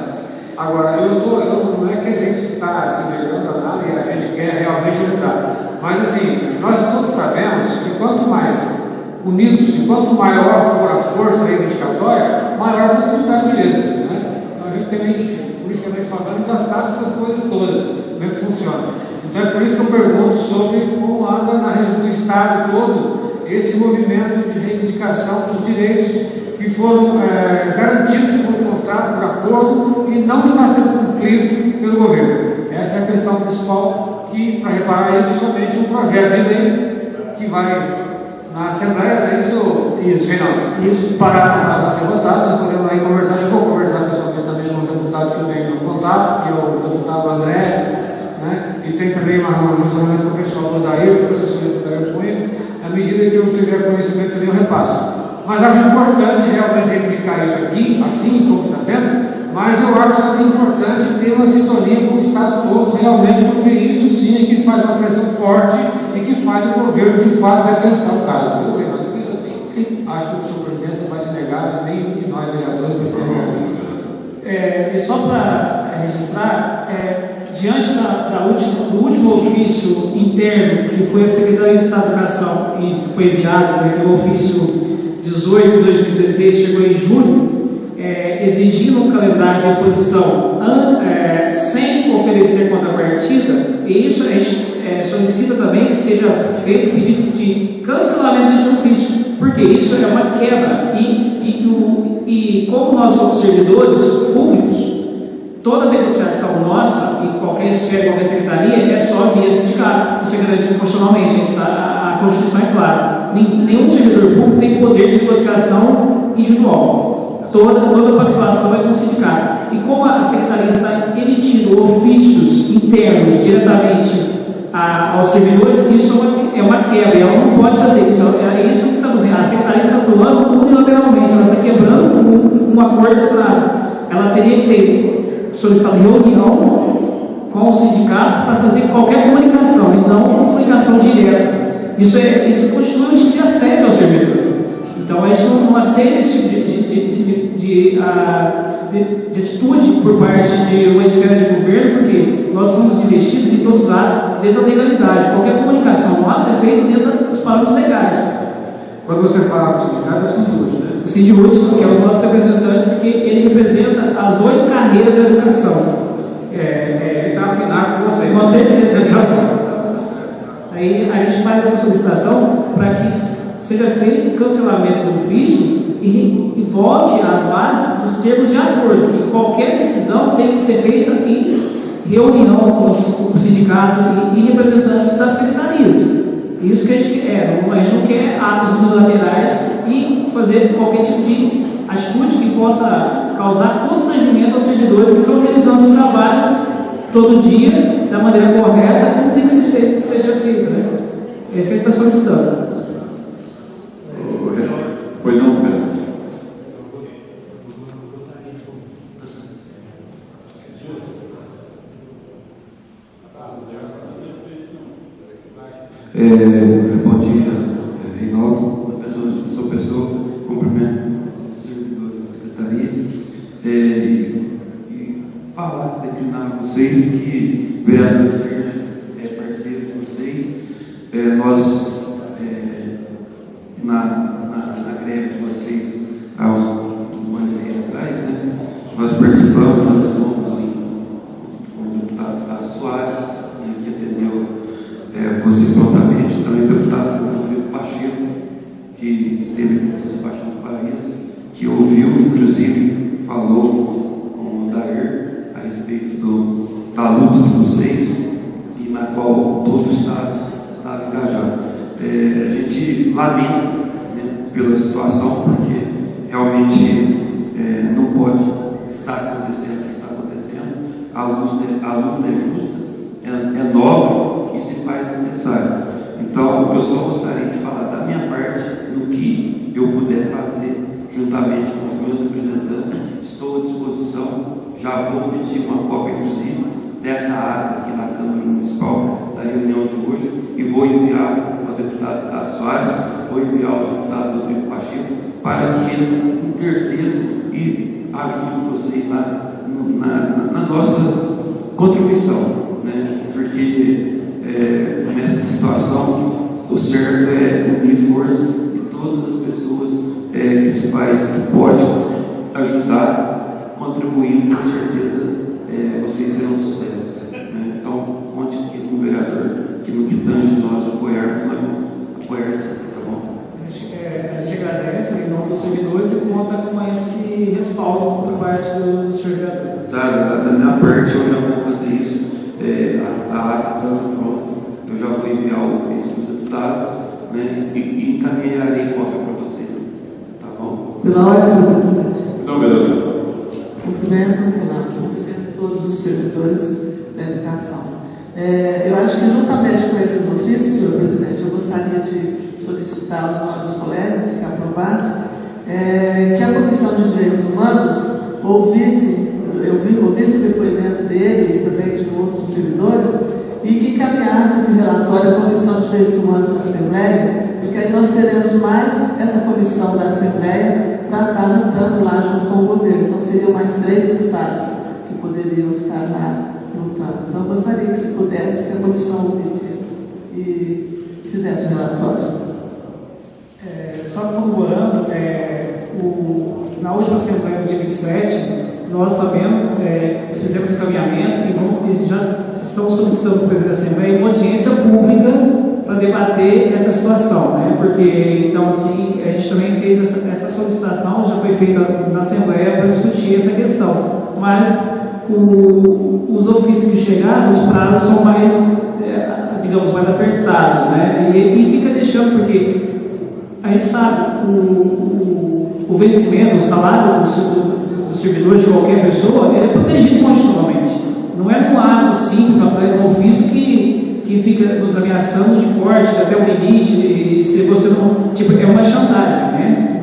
Agora, não é que a gente está se negando a nada e a gente quer realmente lutar. Mas assim, nós todos sabemos que quanto mais unidos e quanto maior for a força reivindicatória, maior a possibilidade de êxito, né? Então a gente também, politicamente falando, ainda sabe essas coisas todas, como é que funciona. Então é por isso que eu pergunto sobre como anda no Estado todo esse movimento de reivindicação dos direitos que foram garantidos por contrato, por acordo, e não está sendo cumprido pelo governo. Essa é a questão principal, que, para reparar isso, somente um projeto de lei que vai na Assembleia, é isso? Isso para ser votado, nós podemos aí conversar, eu vou conversar pessoalmente também com o deputado que eu tenho contato, que é o deputado André, né? E tem também um relacionamento com o pessoal do Daír, o assessor do Daír comigo. À medida que eu tiver conhecimento também eu repasso. Mas acho importante realmente reivindicar isso aqui, assim como está sendo, mas eu acho também importante ter uma sintonia com o Estado todo, realmente, porque isso sim é que faz uma pressão forte e que faz o governo de fato repensar o caso. Eu penso assim, sim, acho que o senhor presidente não vai se negar, nenhum de nós vereadores vai se negar. E só para registrar, diante do último ofício interno, que foi a Secretaria de Estado da Educação e foi enviado, que é o ofício 18 de 2016, chegou em julho, exigindo um calendário de oposição sem oferecer contrapartida, e isso a gente solicita também que seja feito pedido de cancelamento de ofício, porque isso é uma quebra, e como nós somos servidores públicos, toda negociação nossa, em qualquer esfera, qualquer secretaria, é só via sindicato, isso é garantido constitucionalmente, a Constituição é clara. Nenhum servidor público tem poder de negociação individual. Toda participação é com o sindicato. E como a secretaria está emitindo ofícios internos diretamente aos servidores, isso é uma quebra, ela não pode fazer isso. É isso que estamos dizendo. A secretaria está atuando unilateralmente, ela está quebrando um acordo assinado. Ela teria que ter solicitado reunião com o sindicato para fazer qualquer comunicação, e não comunicação direta. Isso constitui um tipo de assédio ao servidor. Então, a gente não aceita esse tipo de atitude por parte de uma esfera de governo, porque nós somos investidos em todos os atos dentro da legalidade. Qualquer comunicação nossa é feita dentro dos parâmetros legais. Quando você fala do sindicato, é o Sindúcio, né? O Sindúcio, que é os nossos representantes, porque ele representa as 8 carreiras da educação. Ele está afinado com você. Com certeza. Aí a gente faz essa solicitação para que seja feito o cancelamento do ofício e volte às bases dos termos de acordo, que qualquer decisão tem que ser feita em reunião com o sindicato e representantes das secretarias. Isso que a gente quer. A gente não quer atos unilaterais e fazer qualquer tipo de atitude que possa causar constrangimento aos servidores que estão realizando seu trabalho todo dia, da maneira correta, como tem que seja feito, né? É isso que a gente está solicitando. Pois não, Pedro. Bom dia, Reinaldo, sou pessoa, cumprimento os servidores da secretaria e falar, declinar a vocês que o vereador Sérgio é parceiro de vocês. Nós, na greve de vocês, há um ano e meio atrás, né, nós participamos, nós fomos com o deputado Cássio Soares, que atendeu você prontamente, também o deputado Rodrigo Pacheco, que esteve aqui em Sebastião do Paraíso, que ouviu, inclusive, falou com o Daír a respeito da luta de vocês, e na qual todo o Estado estava engajado. A gente lamenta, né, pela situação, porque realmente não pode estar acontecendo o que está acontecendo. A luta é justa, é nova e se faz necessário. Então, eu só gostaria de falar da minha parte, no que eu puder fazer, juntamente com os meus representantes. Estou à disposição, já vou pedir uma cópia, inclusive, dessa ata aqui na Câmara Municipal, da reunião de hoje, e vou enviar ao deputado Cássio Soares, vou enviar ao deputado Rodrigo Pacheco, para que eles intercedam e ajudem vocês na nossa contribuição, né? Porque nessa de nós apoiarmos, nós vamos apoiar sim, tá bom? A gente agradece em nome dos servidores e conta com esse respaldo por parte do servidor. Tá, da minha parte eu já vou fazer isso. A ata, eu já vou enviar o ofício dos deputados, né, e encaminharei cópia para você. Tá bom? Pela ordem, senhor presidente. Não, vereador. Cumprimento todos os servidores da educação. Eu acho que, juntamente com esses ofícios, senhor presidente, eu gostaria de solicitar aos novos colegas que aprovassem que a Comissão de Direitos Humanos ouvisse o depoimento dele e também de outros servidores e que caminhasse esse relatório à Comissão de Direitos Humanos da Assembleia, porque aí nós teremos mais essa comissão da Assembleia para estar lutando lá junto com o governo. Então, seriam mais 3 deputados que poderiam estar lá lutando. Então, eu gostaria que, se pudesse, que a comissão ouvisse eles e fizesse o relatório. Só corroborando, na última Assembleia, no dia 27, nós também fizemos o encaminhamento e já estamos solicitando para o presidente da Assembleia uma audiência pública para debater essa situação, né? Porque, então, assim, a gente também fez essa solicitação, já foi feita na Assembleia para discutir essa questão, mas os ofícios que chegaram, os prazos são mais, digamos, mais apertados, né? E fica deixando, porque a gente sabe o vencimento, o salário do servidor de qualquer pessoa, ele é protegido constitucionalmente. Não é um ato simples, é um ofício que fica nos ameaçando de corte até o limite, e se você não. Tipo, é uma chantagem, né?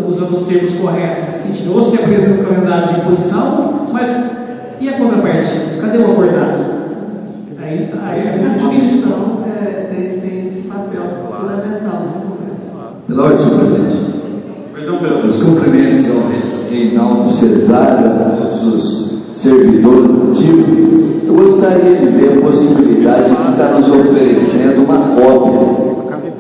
Usando os termos corretos, no sentido, ou se apresenta um calendário de imposição, mas e a contrapartida? Cadê o acordado? Aí é muito difícil. Então, tem esse papel fundamental nesse momento. Pela ordem, senhor presidente. Os cumprimentos ao Reinaldo Cesário, a todos os servidores ativos. Eu gostaria de ver a possibilidade de estar nos oferecendo uma cópia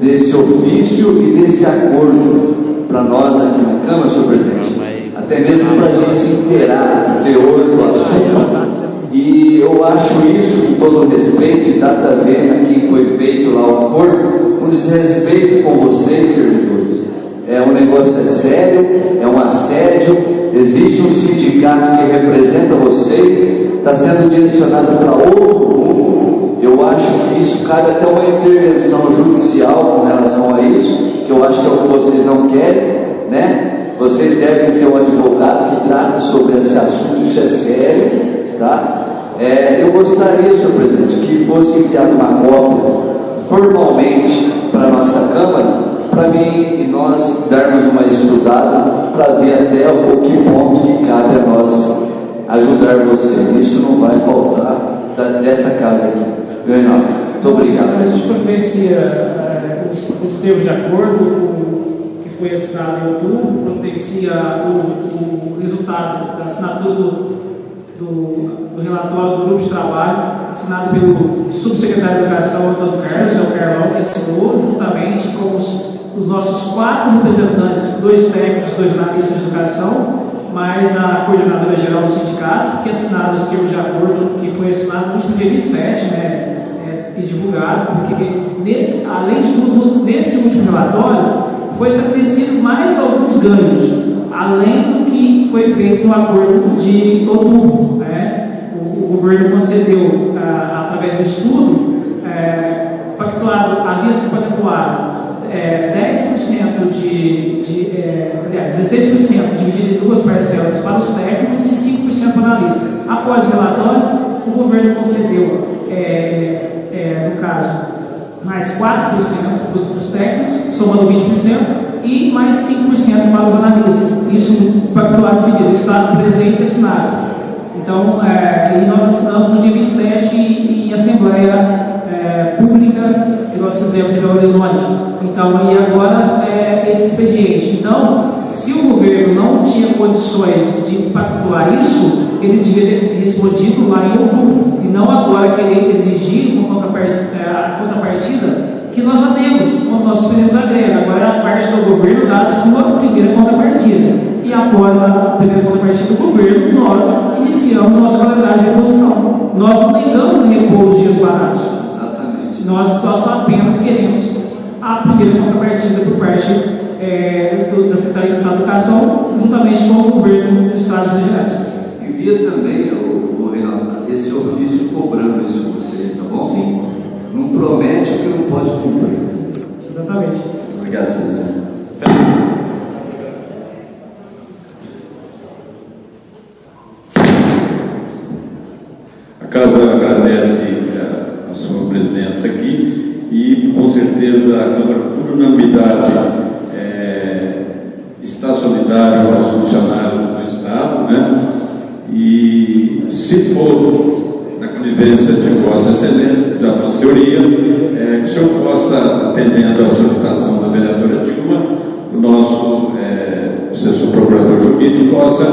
desse ofício e desse acordo para nós aqui na Câmara, senhor presidente. Até mesmo para a gente se inteirar do teor do assunto. E eu acho isso, com todo respeito, e data vendo quem foi feito lá o acordo, um desrespeito com vocês, servidores. O negócio é sério, é um assédio, existe um sindicato que representa vocês, está sendo direcionado para outro grupo. Eu acho que isso cabe até uma intervenção judicial com relação a isso, que eu acho que é o que vocês não querem, né? Vocês devem ter um advogado que trata sobre esse assunto, isso é sério, tá? Eu gostaria, senhor presidente, que fosse enviada uma cópia formalmente para a nossa Câmara, para mim e nós darmos uma estudada para ver até o que ponto que cabe a nós ajudar vocês. Isso não vai faltar dessa casa aqui. Reinaldo, muito obrigado. A gente providencia os termos de acordo que foi assinado em outubro, providencia o resultado da assinatura do relatório do grupo de trabalho, assinado pelo subsecretário de Educação, Antônio Carlos, o Carlão, que assinou, juntamente com os nossos 4 representantes, 2 técnicos, 2 analistas de educação, mais a coordenadora geral do sindicato, que assinaram os termos de acordo, que foi assinado no último dia 27, né, e divulgado, porque além de tudo, nesse último relatório, foi estabelecido mais alguns ganhos, além do que foi feito no acordo de outubro, né? O governo concedeu, através do estudo, havia se pactuado 10% aliás, 16% dividido em 2 parcelas para os técnicos e 5% para o analista. Após o relatório, o governo concedeu, no caso, mais 4% para os técnicos, somando 20%, e mais 5% para os analistas. Isso pactuado dividido, Estado presente e assinado. Então, e nós assinamos no dia 27 em Assembleia Pública que nós fizemos em Belo Horizonte. Então, e agora esse expediente. Então, se o governo não tinha condições de pactuar isso, ele devia ter respondido lá em outubro, e não agora querer exigir uma contrapartida que nós já temos, quando nós suspendemos a greve. Agora é a parte do governo da sua primeira contrapartida. E após a primeira contrapartida do governo, nós iniciamos nossa calendário de reposição. Nós não negamos o repouso de dias parados. Exatamente. Nós só apenas a primeira contrapartida por parte da Secretaria de Estado da Educação, juntamente com o governo do Estado de Minas Gerais. Envia também, Renato, esse ofício cobrando isso de vocês, tá bom? Sim. Não promete que não pode cumprir. Exatamente. Obrigado, senhor presidente. A Casa agradece a sua presença aqui e, com certeza, a Câmara, por unanimidade, está solidário aos funcionários do Estado, né? E, se for na conivência de Vossa Excelência, da Vossa Senhoria, que o senhor possa, atendendo à solicitação da vereadora Dilma, o nosso assessor procurador jurídico possa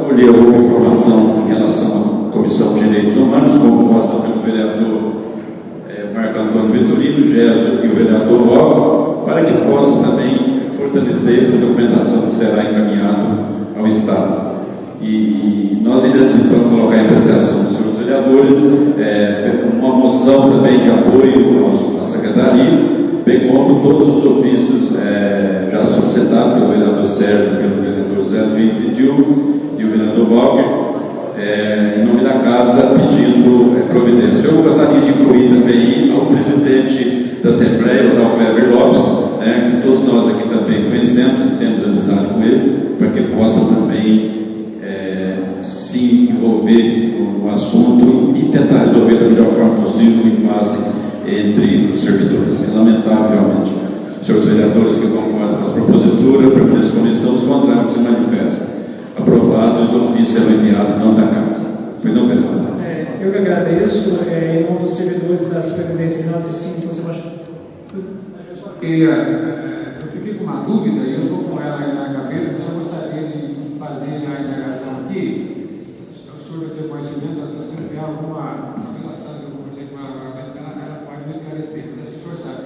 colher alguma informação em relação à Comissão de Direitos Humanos, composta pelo vereador Marco Antônio Vitorino, Gesso e o vereador Roque, para que possa também fortalecer essa documentação que será encaminhada ao Estado. E nós iremos então colocar em apreciação dos senhores vereadores uma moção também de apoio à Secretaria, bem como todos os ofícios já solicitados pelo vereador Sérgio, pelo vereador Zé Luiz e Dilma e o vereador Walker, em nome da Casa, pedindo providência. Eu gostaria de incluir também ao presidente da Assembleia, o Dal Weber Lopes, que todos nós aqui também conhecemos, temos amizade com ele, para que possa também se envolver no assunto e tentar resolver da melhor forma possível o impasse entre os servidores. É lamentável, realmente. Senhores vereadores que concordam com as proposituras, permaneçam como estão, os contrários se manifestam. Aprovados, o ofício será enviado não da Casa. Foi não, vereador? Eu que agradeço, em nome dos servidores da Superintendência de Nordestino, você mais. Eu fiquei com uma dúvida e eu estou com ela aí na cabeça, então eu gostaria de fazer a indagação aqui. O senhor vai ter conhecimento, se você tem alguma relação que eu conversei com ela, mas ela pode me esclarecer, mas se o senhor sabe.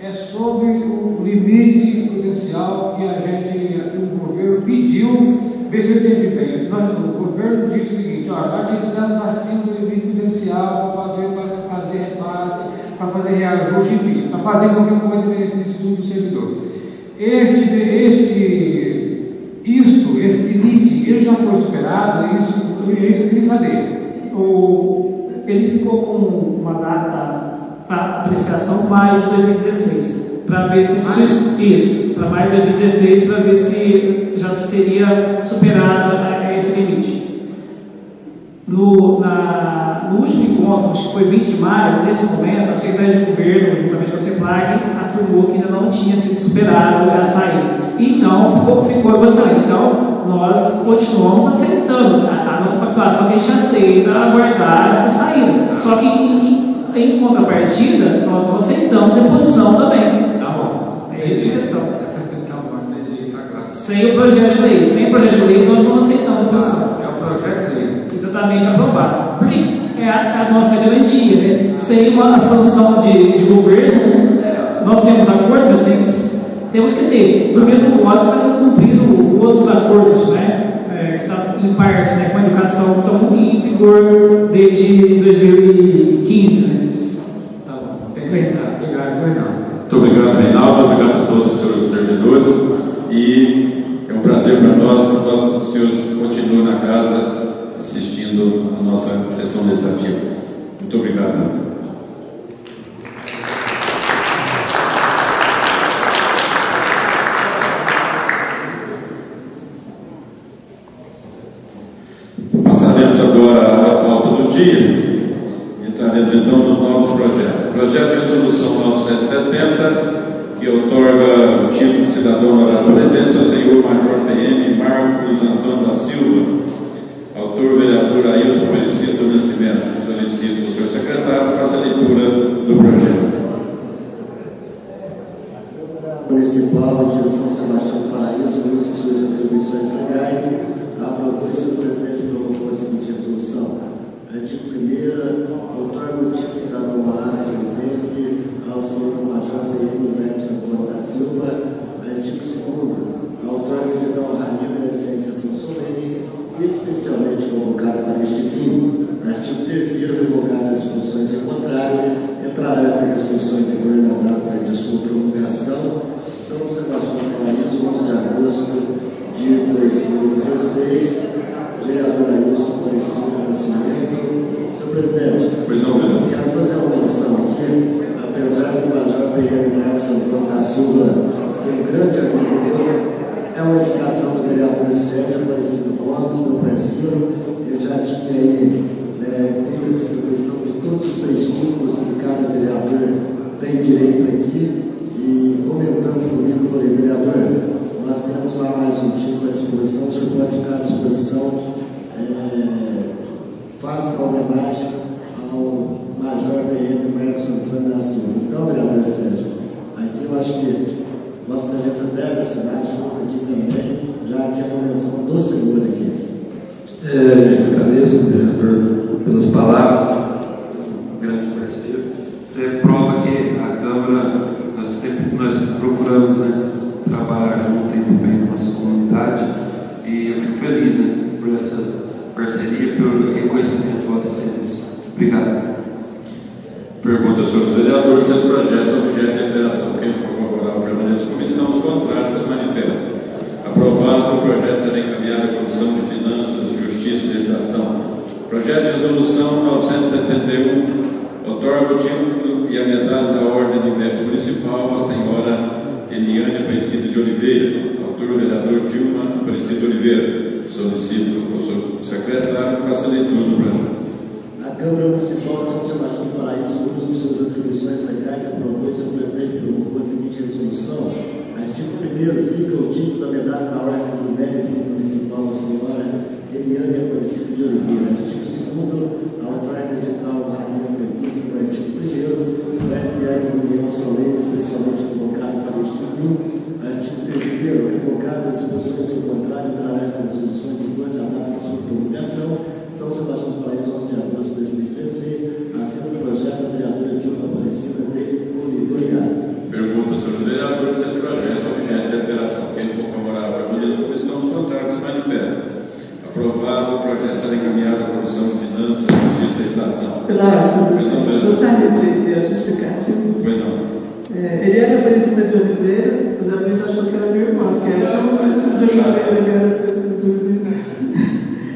É sobre o limite prudencial que a gente, aqui no governo, pediu, ver se eu entendi bem. O governo disse o seguinte: olha, nós estamos acima do limite prudencial para fazer repasse, para fazer reajuste, enfim, para fazer qualquer coisa de benefício do servidor. Esse limite, ele já foi superado, isso eu queria saber. Ele ficou com uma data para apreciação maio de 2016, para ver se para maio de 2016, para ver se já seria superado esse limite. No último encontro, acho que foi 20 de maio, nesse momento, a Secretaria de Governo, juntamente com a CEPLAG, afirmou que ainda não tinha sido superado a saída. Então, ficou emocionante. Então, nós continuamos aceitando a nossa pactuação, que a gente aceita aguardar essa saída. Só que, em contrapartida, nós não aceitamos a posição também. Tá bom. É essa a questão. Tá bom, entendi, tá claro. Sem o projeto de lei. Sem o projeto de lei, nós não aceitamos a posição. É o projeto de lei. Exatamente, aprovado. Porque é a nossa garantia, né? Sem uma sanção de governo, nós temos acordos, mas temos que ter. Do mesmo modo, vai ser cumprido outros acordos, né? Que estão em partes, né? Com a educação, estão em vigor desde 2015, né? Tá bom, tem que entrar. Obrigado, Reinaldo. Muito obrigado, Reinaldo. Obrigado a todos os senhores servidores. E é um prazer para nós que os senhores continuem na casa assistindo a nossa sessão legislativa. Muito obrigado. Passaremos agora à pauta do dia. Entraremos então nos novos projetos. Projeto de resolução 9770, que outorga o título de cidadão honorário da presidência ao senhor Major PM Marcos Antônio da Silva. Autor, vereador Ailton Aparecido do Nascimento. Solicito o senhor secretário faça a leitura do projeto. Municipal de São Sebastião do Paraíso, uso de suas atribuições legais, aprovou-se o presidente provocou a seguinte resolução. Artigo 1º, outorga o título de cidadão honorário presidente ao senhor Major PM Marcos Antônio da Silva. Artigo 2º, outorga o edital rainha da licenciação solene, especialmente convocada para este fim. Artigo 3º, revogadas as disposições em contrário, entrará esta resolução em vigor na data de sua promulgação. São Sebastião do Paraíso, 11 de agosto de 2016. Vereador Ailson Aparecido Nascimento. Senhor presidente, pois não, quero fazer uma menção aqui, apesar do Major PM Marcos Antônio da Silva ser um grande amigo meu, é uma indicação do vereador Sérgio Aparecido Gomes, meu parceiro. Ele já tinha aí feito a distribuição de todos os 6 títulos que cada vereador tem direito aqui. E comentando comigo, falei, vereador, nós temos lá mais um título à disposição, o senhor pode ficar à disposição, faça a homenagem ao Major PM Marcos Antônio da Silva. Então, vereador Sérgio, aqui eu acho que Vossa Excelência deve assinar junto aqui também, já que é uma menção do senhor aqui. Agradeço, vereador, pelas palavras, grande parceiro. Você prova que a Câmara, nós procuramos, né, trabalhar junto e bem com a nossa comunidade, e eu fico feliz, né, por essa parceria, pelo reconhecimento de Vossa Excelência. Obrigado. Pergunta sobre os vereadores se esse projeto é objeto de deliberação. Quem for favorável permaneça na comissão, os contrários se manifestam. Aprovado, o projeto será encaminhado à Comissão de Finanças, Justiça e Legislação. Projeto de resolução 971 otorga o título e a medalha da Ordem de Mérito Municipal à senhora Eliane Aparecida de Oliveira, autor o vereador Dilma Aparecida de Oliveira. Solicito ao secretário que faça a leitura do projeto. A Câmara Municipal de São Sebastião do Paraíso, no uso de suas atribuições legais, aprovou e seu presidente promulgou a seguinte resolução. Artigo 1º, fica o título da medalha da Ordem do Mérito Municipal à senhora Eliane Aparecida de Oliveira. Artigo 2º, a outorga edital Maria prevista no artigo 1º, vai-se a reunião solene especialmente convocada para este fim. Artigo 3º, revogadas as disposições em contrário, entrará essa resolução em vigor na data de sua promulgação. São Sebastião do Paraíso, 11 de agosto de 2016. Assina o projeto da vereadora Dilma Aparecida de Oliveira. Pergunta sobre os vereadores se esse projeto é objeto de deliberação. Quem for favorável permaneça na comissão, os contrários se manifestam. Aprovado, o projeto será encaminhado à Comissão de Finanças, Justiça e Legislação. Gostaria de ter a justificativa. Pois não. Eliane Aparecida de Oliveira, o Zé Luiz achou que era minha irmã, porque ela tinha Aparecida de Oliveira, que era Aparecida de Oliveira.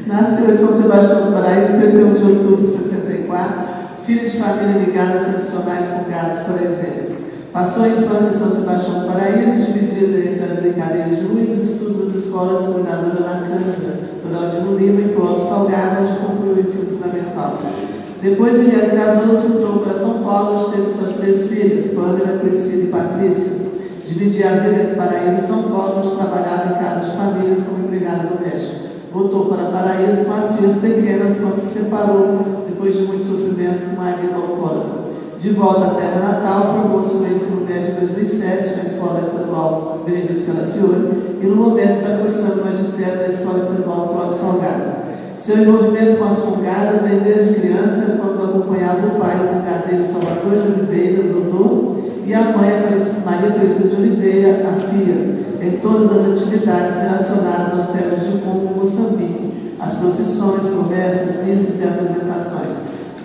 Nasceu em São Sebastião do Paraíso, 31 de outubro de 64, filho de família ligada às tradicionais congadas paraísenses. Passou a infância em São Sebastião do Paraíso, dividida entre as brincadeiras de rua e os estudos das escolas Cuidadora da Cândida, por Aldino Lima e Clóvis Salgado, onde concluiu o ensino fundamental. Depois ele casou-se e mudou para São Paulo, onde teve suas 3 filhas, Pâmela, Priscila e Patrícia. Dividia a vida entre Paraíso e São Paulo, onde trabalhava em casas de famílias como empregada doméstica. Voltou para Paraíso com as filhas pequenas quando se separou, depois de muito sofrimento com o marido alcoólatra. De volta à terra natal, formou-se no ensino médio em 2007 na Escola Estadual Benedito Calafiore e no momento está cursando o magistério da Escola Estadual Clóvis Salgado. Seu envolvimento com as congadas vem desde criança, quando acompanhava o pai, o congadeiro Salvador de Oliveira, Dodô, e a mãe, Maria Aparecida de Oliveira, a filha, em todas as atividades relacionadas aos termos de Congo Moçambique, as procissões, promessas, missas e apresentações.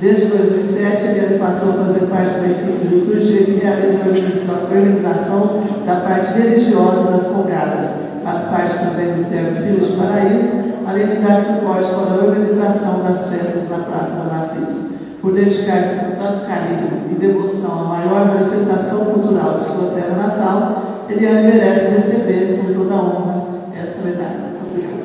Desde 2007, ele passou a fazer parte da equipe de liturgia que realiza a organização da parte religiosa das congadas. Faz parte também do termo Filhos de Paraíso, além de dar suporte para a organização das festas na Praça da Matriz. Por dedicar-se com tanto carinho e devoção à maior manifestação cultural de sua terra natal, ele merece receber, com toda a honra, essa medalha. Muito obrigado.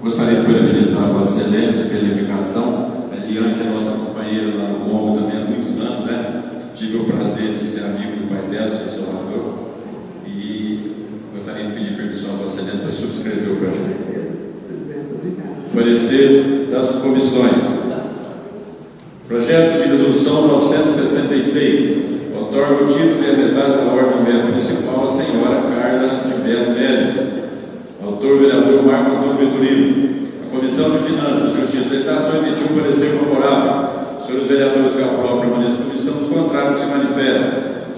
Gostaria de parabenizar a Vossa Excelência pela indicação. A Eliane, que é nossa companheira lá no Congo também há muitos anos, né? Tive o prazer de ser amigo do pai dela, do seu Salvador, e gostaria de pedir permissão a Vossa Excelência para subscrever o projeto. Parecer das comissões. Projeto de resolução 966 otorga o título e a medalha da Ordem Mérito Municipal à senhora Carla de Belo Mélis. Autor, vereador Marco Antônio Vitorino. A Comissão de Finanças, Justiça e Legislação emitiu um parecer favorável. Senhores vereadores que aprovam permaneçam na comissão, os contrários se manifestam.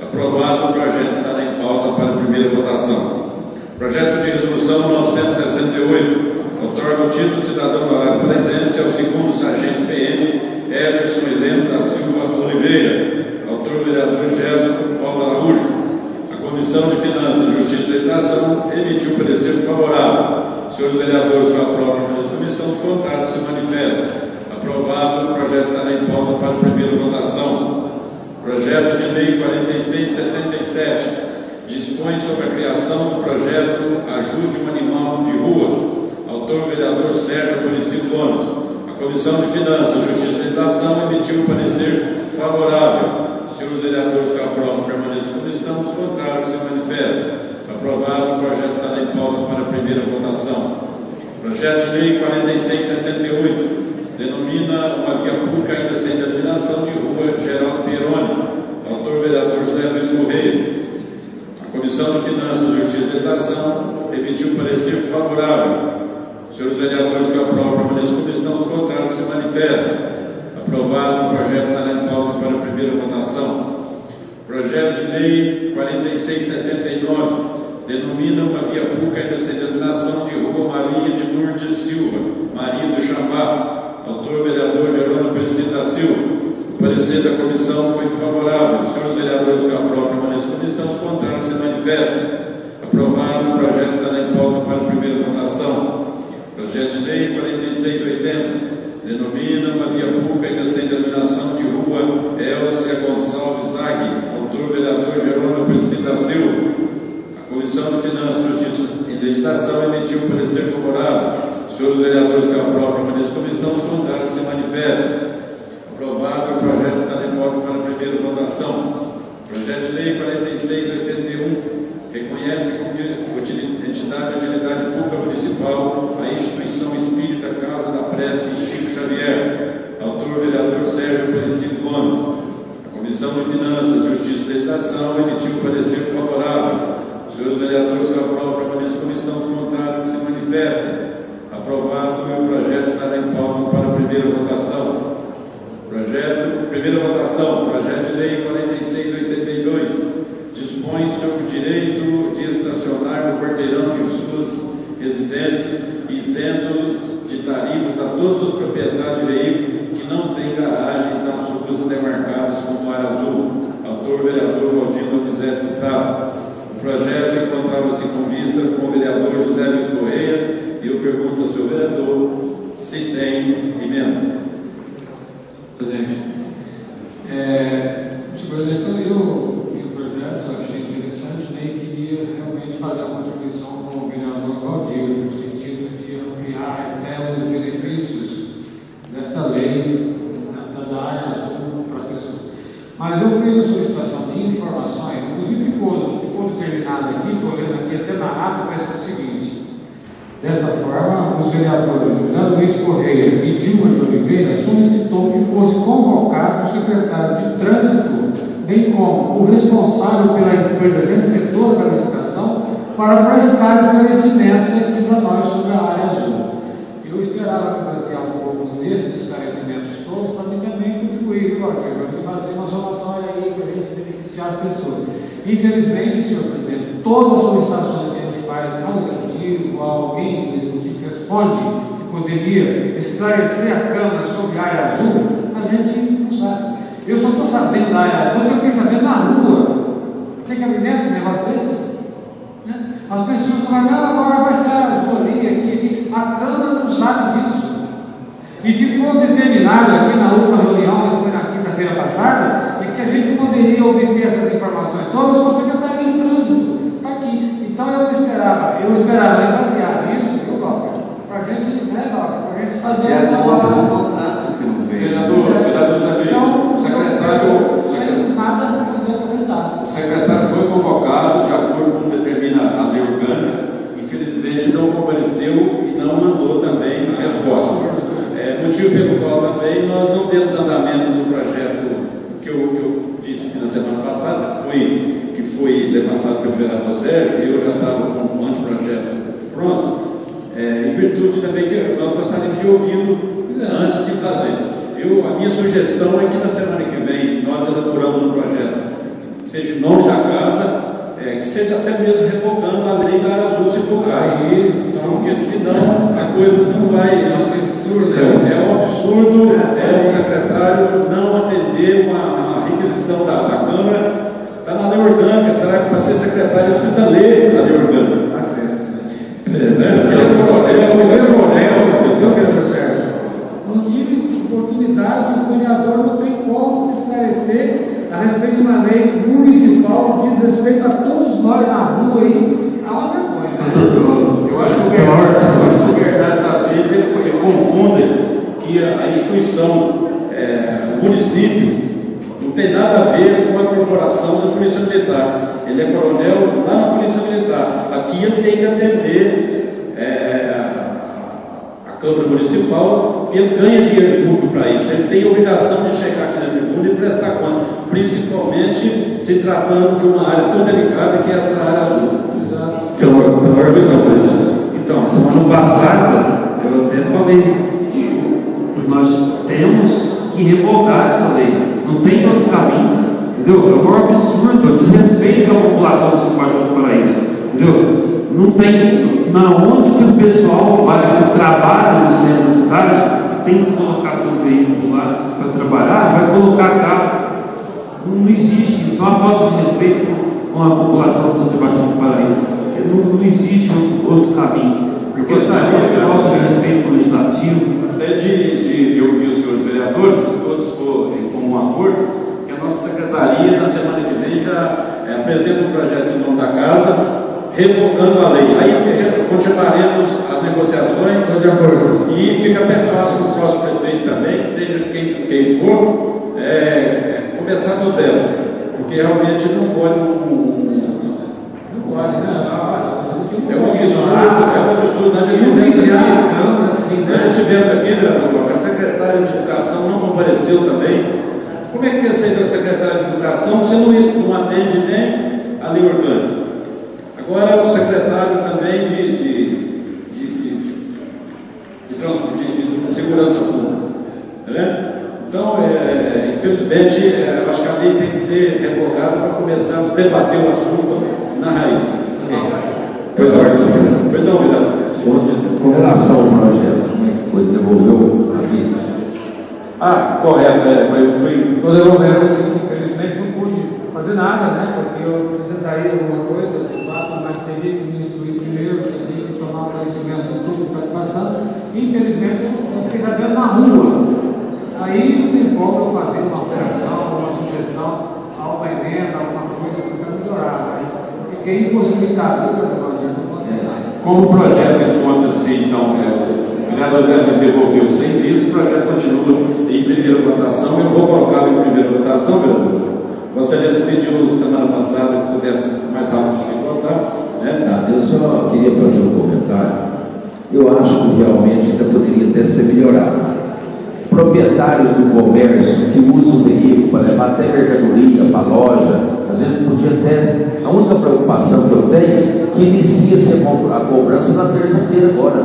Aprovado, o projeto estará em pauta para a primeira votação. Projeto de resolução 968 otorga o título de cidadão honorário presença ao segundo sargento PM Everson Heleno da Silva Oliveira. vereador Gerson Paulo Araújo. A Comissão de Finanças, Justiça e Legislação emitiu parecer favorável. Senhores vereadores que aprovam a comissão, os contrários se manifestam. Aprovado, o projeto estará em pauta para a primeira votação. Projeto de Lei 4677 dispõe sobre a criação do projeto Ajude um Animal de Rua. Autor, vereador Sérgio Aparecido Gomes. A Comissão de Finanças, Justiça e Legislação emitiu parecer favorável. Senhores vereadores que aprovam permaneçam na comissão, os contrários se manifestam. Aprovado, o projeto estará em pauta para a primeira votação. Projeto de Lei 4678 denomina uma via pública ainda sem denominação de Rua Geraldo Pieroni. Autor, vereador José Luiz Correia. A Comissão de Finanças, Justiça e Legislação emitiu parecer favorável. Senhores vereadores que aprovam permaneçam na comissão, os contrários se manifestam. Aprovado, o projeto estará em pauta para a primeira votação. Projeto de Lei 4679 denomina uma via pública ainda sem denominação de Rua Maria de Lourdes Silva, Maria do Xambá. Autor, vereador Jerônimo Aparecido da Silva. O parecer da comissão foi favorável. Os senhores vereadores que aprovam permaneçam na comissão, os contrários se manifestam. Aprovado, o projeto estará em pauta para a primeira votação. Projeto de Lei 4680 denomina uma via pública ainda sem denominação de Rua Elcia Gonçalves Zaghi. Autor, vereador Jerônimo Aparecido da Silva. A Comissão de Finanças, Justiça e Legislação emitiu parecer favorável. Os senhores vereadores que aprovam permaneçam na comissão, os contrários se manifestam. Aprovado, o projeto está em pauta para a primeira votação. Projeto de Lei 4681 reconhece como entidade de utilidade pública municipal a instituição espírita Casa da Prece Chico Xavier. Autor, vereador Sérgio Aparecido Gomes. A Comissão de Finanças, Justiça e Legislação emitiu parecer favorável. Os senhores vereadores que aprovam permaneçam na comissão, os contrários se manifestam. Aprovado, o projeto estará em pauta para a primeira votação. Primeira votação, projeto de Lei 4682 dispõe sobre o direito de estacionar no quarteirão de suas residências, isento de tarifas a todos os proprietários de veículos que não têm garagens nas ruas demarcadas como área azul. Autor, vereador Valdir Donizete do Prado. O projeto encontrava-se com vista com o vereador José Luiz Correia. E eu pergunto ao senhor vereador se tem emenda. Presidente, quando eu vi o projeto, achei interessante, e queria realmente fazer a contribuição com o vereador Valdir, no sentido de ampliar até os benefícios desta lei da área azul para as pessoas. Mas eu fiz a solicitação de informações, inclusive ficou determinado aqui, estou vendo aqui até na ata, parece o seguinte. Desta forma, os vereadores José Luiz Correia e Dilma de Oliveira solicitou que fosse convocado o secretário de Trânsito, bem como o responsável pela empresa vencedora da licitação, para prestar esclarecimentos aqui para nós sobre a área azul. Eu esperava que fosse um pouco desses esclarecimentos todos, para mim também contribuir, fazer uma somatória aí para a gente beneficiar as pessoas. Infelizmente, senhor presidente, todas as solicitações que a gente faz ao executivo, a alguém do executivo que responde que poderia esclarecer a Câmara sobre a área azul, a gente não sabe. Eu só estou sabendo da área azul porque eu fiquei sabendo na rua. Tem cabimento um negócio desse? Né? As pessoas falam, agora vai ser a área azul ali, aqui. A Câmara não sabe disso. E ficou determinado aqui na última reunião, que foi na quinta-feira passada, de que a gente poderia obter essas informações todas com a Secretaria de Trânsito. Está aqui. Então eu esperava basear nisso, viu, Walter? Para a gente, né, Walter? Para a gente fazer um contrato que não veio. Vereador Zé Luiz, o secretário foi convocado de acordo com determina a lei orgânica, infelizmente não compareceu e não mandou também a resposta. Motivo pelo qual também nós não temos andamento do projeto que eu disse na semana passada, que foi levantado pelo vereador Sérgio, e eu já estava com um anteprojeto pronto, em virtude também que nós gostaríamos de ouvi-lo antes de fazer. A minha sugestão é que na semana que vem nós elaboramos um projeto, que seja em nome da casa, que seja até mesmo revogando a lei da área azul se for caso, porque senão a coisa não vai. É um absurdo o secretário não atender uma requisição da Câmara para ser secretário precisa ler a lei orgânica. Ele é coronel, entendeu, vereador Sérgio? Não tive oportunidade, o vereador não tem como se esclarecer a respeito de uma lei municipal, diz respeito a todos nós na rua aí. Há uma vergonha. Eu acho que o Bernardo, às vezes, ele confunde que a instituição, o município, não tem nada a ver com a corporação da Polícia Militar. Ele é coronel lá na Polícia Militar. Aqui ele tem que atender a Câmara Municipal e ele ganha dinheiro público para isso. Ele tem a obrigação de chegar aqui na tribuna e prestar conta, principalmente se tratando de uma área tão delicada que é essa área azul. Então, semana passada, eu até falei que nós temos que revogar essa lei. Não tem outro caminho, entendeu? É um absurdo, desrespeito à população dos despachos do Paraíso, entendeu? Não tem, na onde que o pessoal vai, que trabalha no centro da cidade, que tem que colocar seus veículos lá para trabalhar, vai colocar carro. Não existe, isso é uma falta de respeito com a população dos despachos do Paraíso. Não existe outro caminho. Porque está falta de respeito legislativo. Até de ouvir os senhores vereadores, todos com um acordo, que a nossa secretaria, na semana que vem, já apresenta um projeto em nome da casa, revogando a lei. Aí continuaremos as negociações e fica até fácil para o próximo prefeito também, seja quem for, começar do zero. Porque realmente não pode. É um absurdo. Nós já tivemos aqui, vereador, a secretária de Educação não compareceu também. Como é que tem sido a secretária de Educação se não atende nem a lei orgânica? Agora, o secretário também de Segurança Pública. Né? Então, infelizmente, eu acho que a lei tem que ser revogada para começar a debater o assunto na raiz. Pois ótimo. Pois não, vereador. Com relação ao projeto, como é que foi? Desenvolveu a vista? Correto. Estou devolvendo, assim, infelizmente não pude fazer nada, né? Porque eu apresentaria alguma coisa, de fato, mas teria que me instruir primeiro, teria que tomar conhecimento de tudo que está se passando. Infelizmente, eu fiquei sabendo na rua. Aí não tem como eu fazer uma alteração, uma sugestão, alguma emenda, alguma coisa para melhorar, mas fiquei impossibilitado. Como o projeto encontra-se, então, o vereador Zé Luiz devolveu sem visto, o projeto continua em primeira votação. Eu vou colocá-lo em primeira votação, vereador. Gostaria de pedir semana passada que pudesse mais rápido se votar. Né? Eu só queria fazer um comentário. Eu acho que realmente ainda poderia até ser melhorado. Proprietários do comércio que usam o veículo para levar até mercadoria para a loja, às vezes podia até. A única preocupação que eu tenho é que inicia-se a cobrança na terça-feira agora.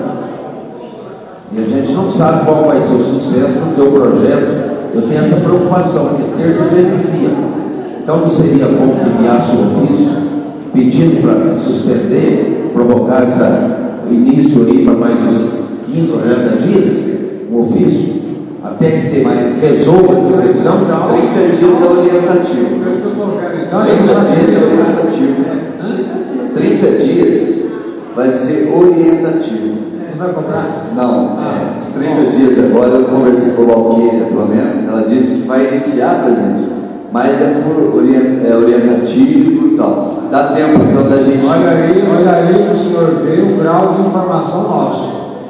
E a gente não sabe qual vai ser o sucesso do teu projeto. Eu tenho essa preocupação, porque terça-feira inicia. Então não seria bom que enviasse um ofício pedindo para suspender, prorrogar o início aí para mais uns 15 ou 30 dias, um ofício? Até que tem mais, resolva essa questão. 30 dias é orientativo. 30 dias vai ser orientativo. Não vai cobrar? Não, os 30 dias agora eu conversei com a Valquíria, pelo menos, ela disse que vai iniciar, presidente, mas é orientativo e tal. Dá tempo então da gente. Olha aí que o senhor vê o grau de informação nosso.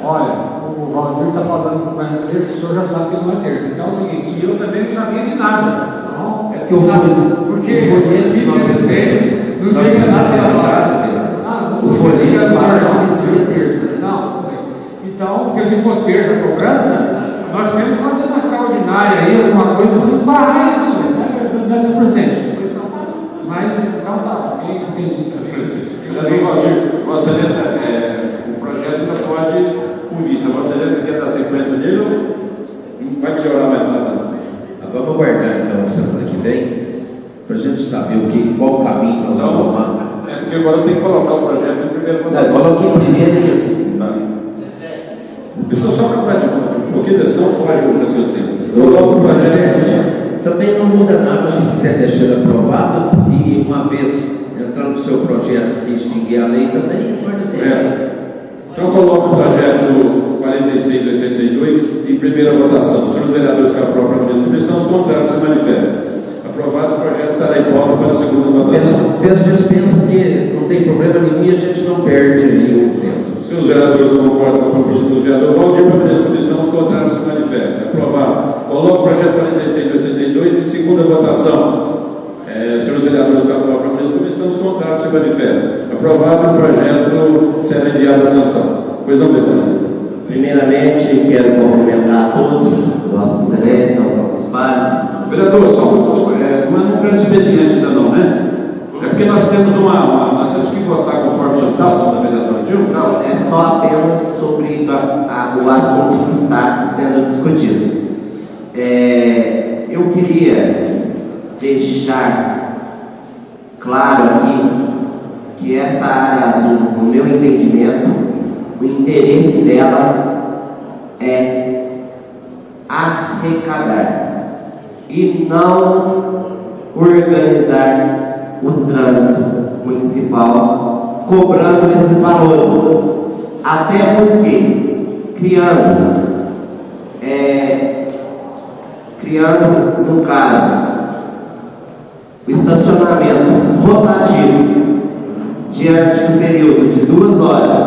Olha. O Valdir está falando que vai na terça, o senhor já sabe que não é terça. Então é o seguinte, eu também não sabia de nada. Não? É que eu fui. Porque não chega nada. O folheto não inicia terça. Não, então, porque se for terça a cobrança, nós temos que fazer uma extraordinária aí, alguma coisa, para barrar isso, né? Dessa presidente. Mas, então tá, entendi. Vossa Excelência, o projeto ainda pode. Vossa Excelência quer dar sequência dele ou não vai melhorar mais nada? Vamos aguardar então semana que vem para a gente saber qual caminho nós vamos tomar. Porque agora eu tenho que colocar o projeto em primeira votação. Coloquei em primeira e. Pessoal, só para um pouquinho desse não faz o raciocínio. Eu coloco o projeto. Também não muda nada se quiser deixar ele aprovado e uma uma vez entrando no seu projeto que extinguir a lei, também pode ser. Então, coloco o projeto 4682 em primeira votação. Os senhores vereadores que aprovam a mesma questão, os contrários se manifestam. Aprovado, o projeto estará em pauta para a segunda votação. Peço dispensa que não tem problema nenhum e a gente não perde aí o tempo. Se os vereadores não concordam com a proposta do vereador Valdir, para a mesma questão, os contrários se manifestam. Aprovado. Coloco o projeto 4682 em segunda votação. Os senhores vereadores que aprovam a mesma questão, os contrários se manifestam. Aprovado, o projeto será enviado à sanção. Pois não, vereadores. Primeiramente, quero cumprimentar a todos, Vossa Excelência, aos nossos pais. Vereador, só não é um grande expediente ainda não, né? É porque nós temos nós temos que votar conforme a solicitação da vereadora Dilma. Não, é só apenas sobre o assunto que está sendo discutido. Eu queria deixar claro aqui que essa área azul, no meu entendimento, o interesse dela é arrecadar e não organizar o trânsito municipal cobrando esses valores. Até porque, criando no caso, o estacionamento rotativo diante do período de 2 horas,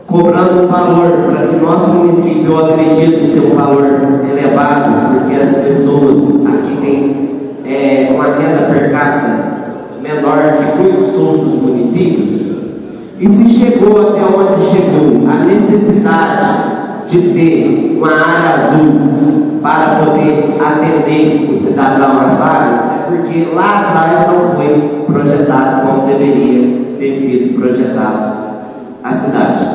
cobrando um valor para que nosso município, eu acredito ser um valor elevado, porque as pessoas aqui têm uma renda per capita menor de muitos outros municípios, e se chegou até onde chegou a necessidade de ter uma área azul para poder atender o cidadão às vagas, é porque lá atrás não foi projetado como deveria ter sido projetado a cidade.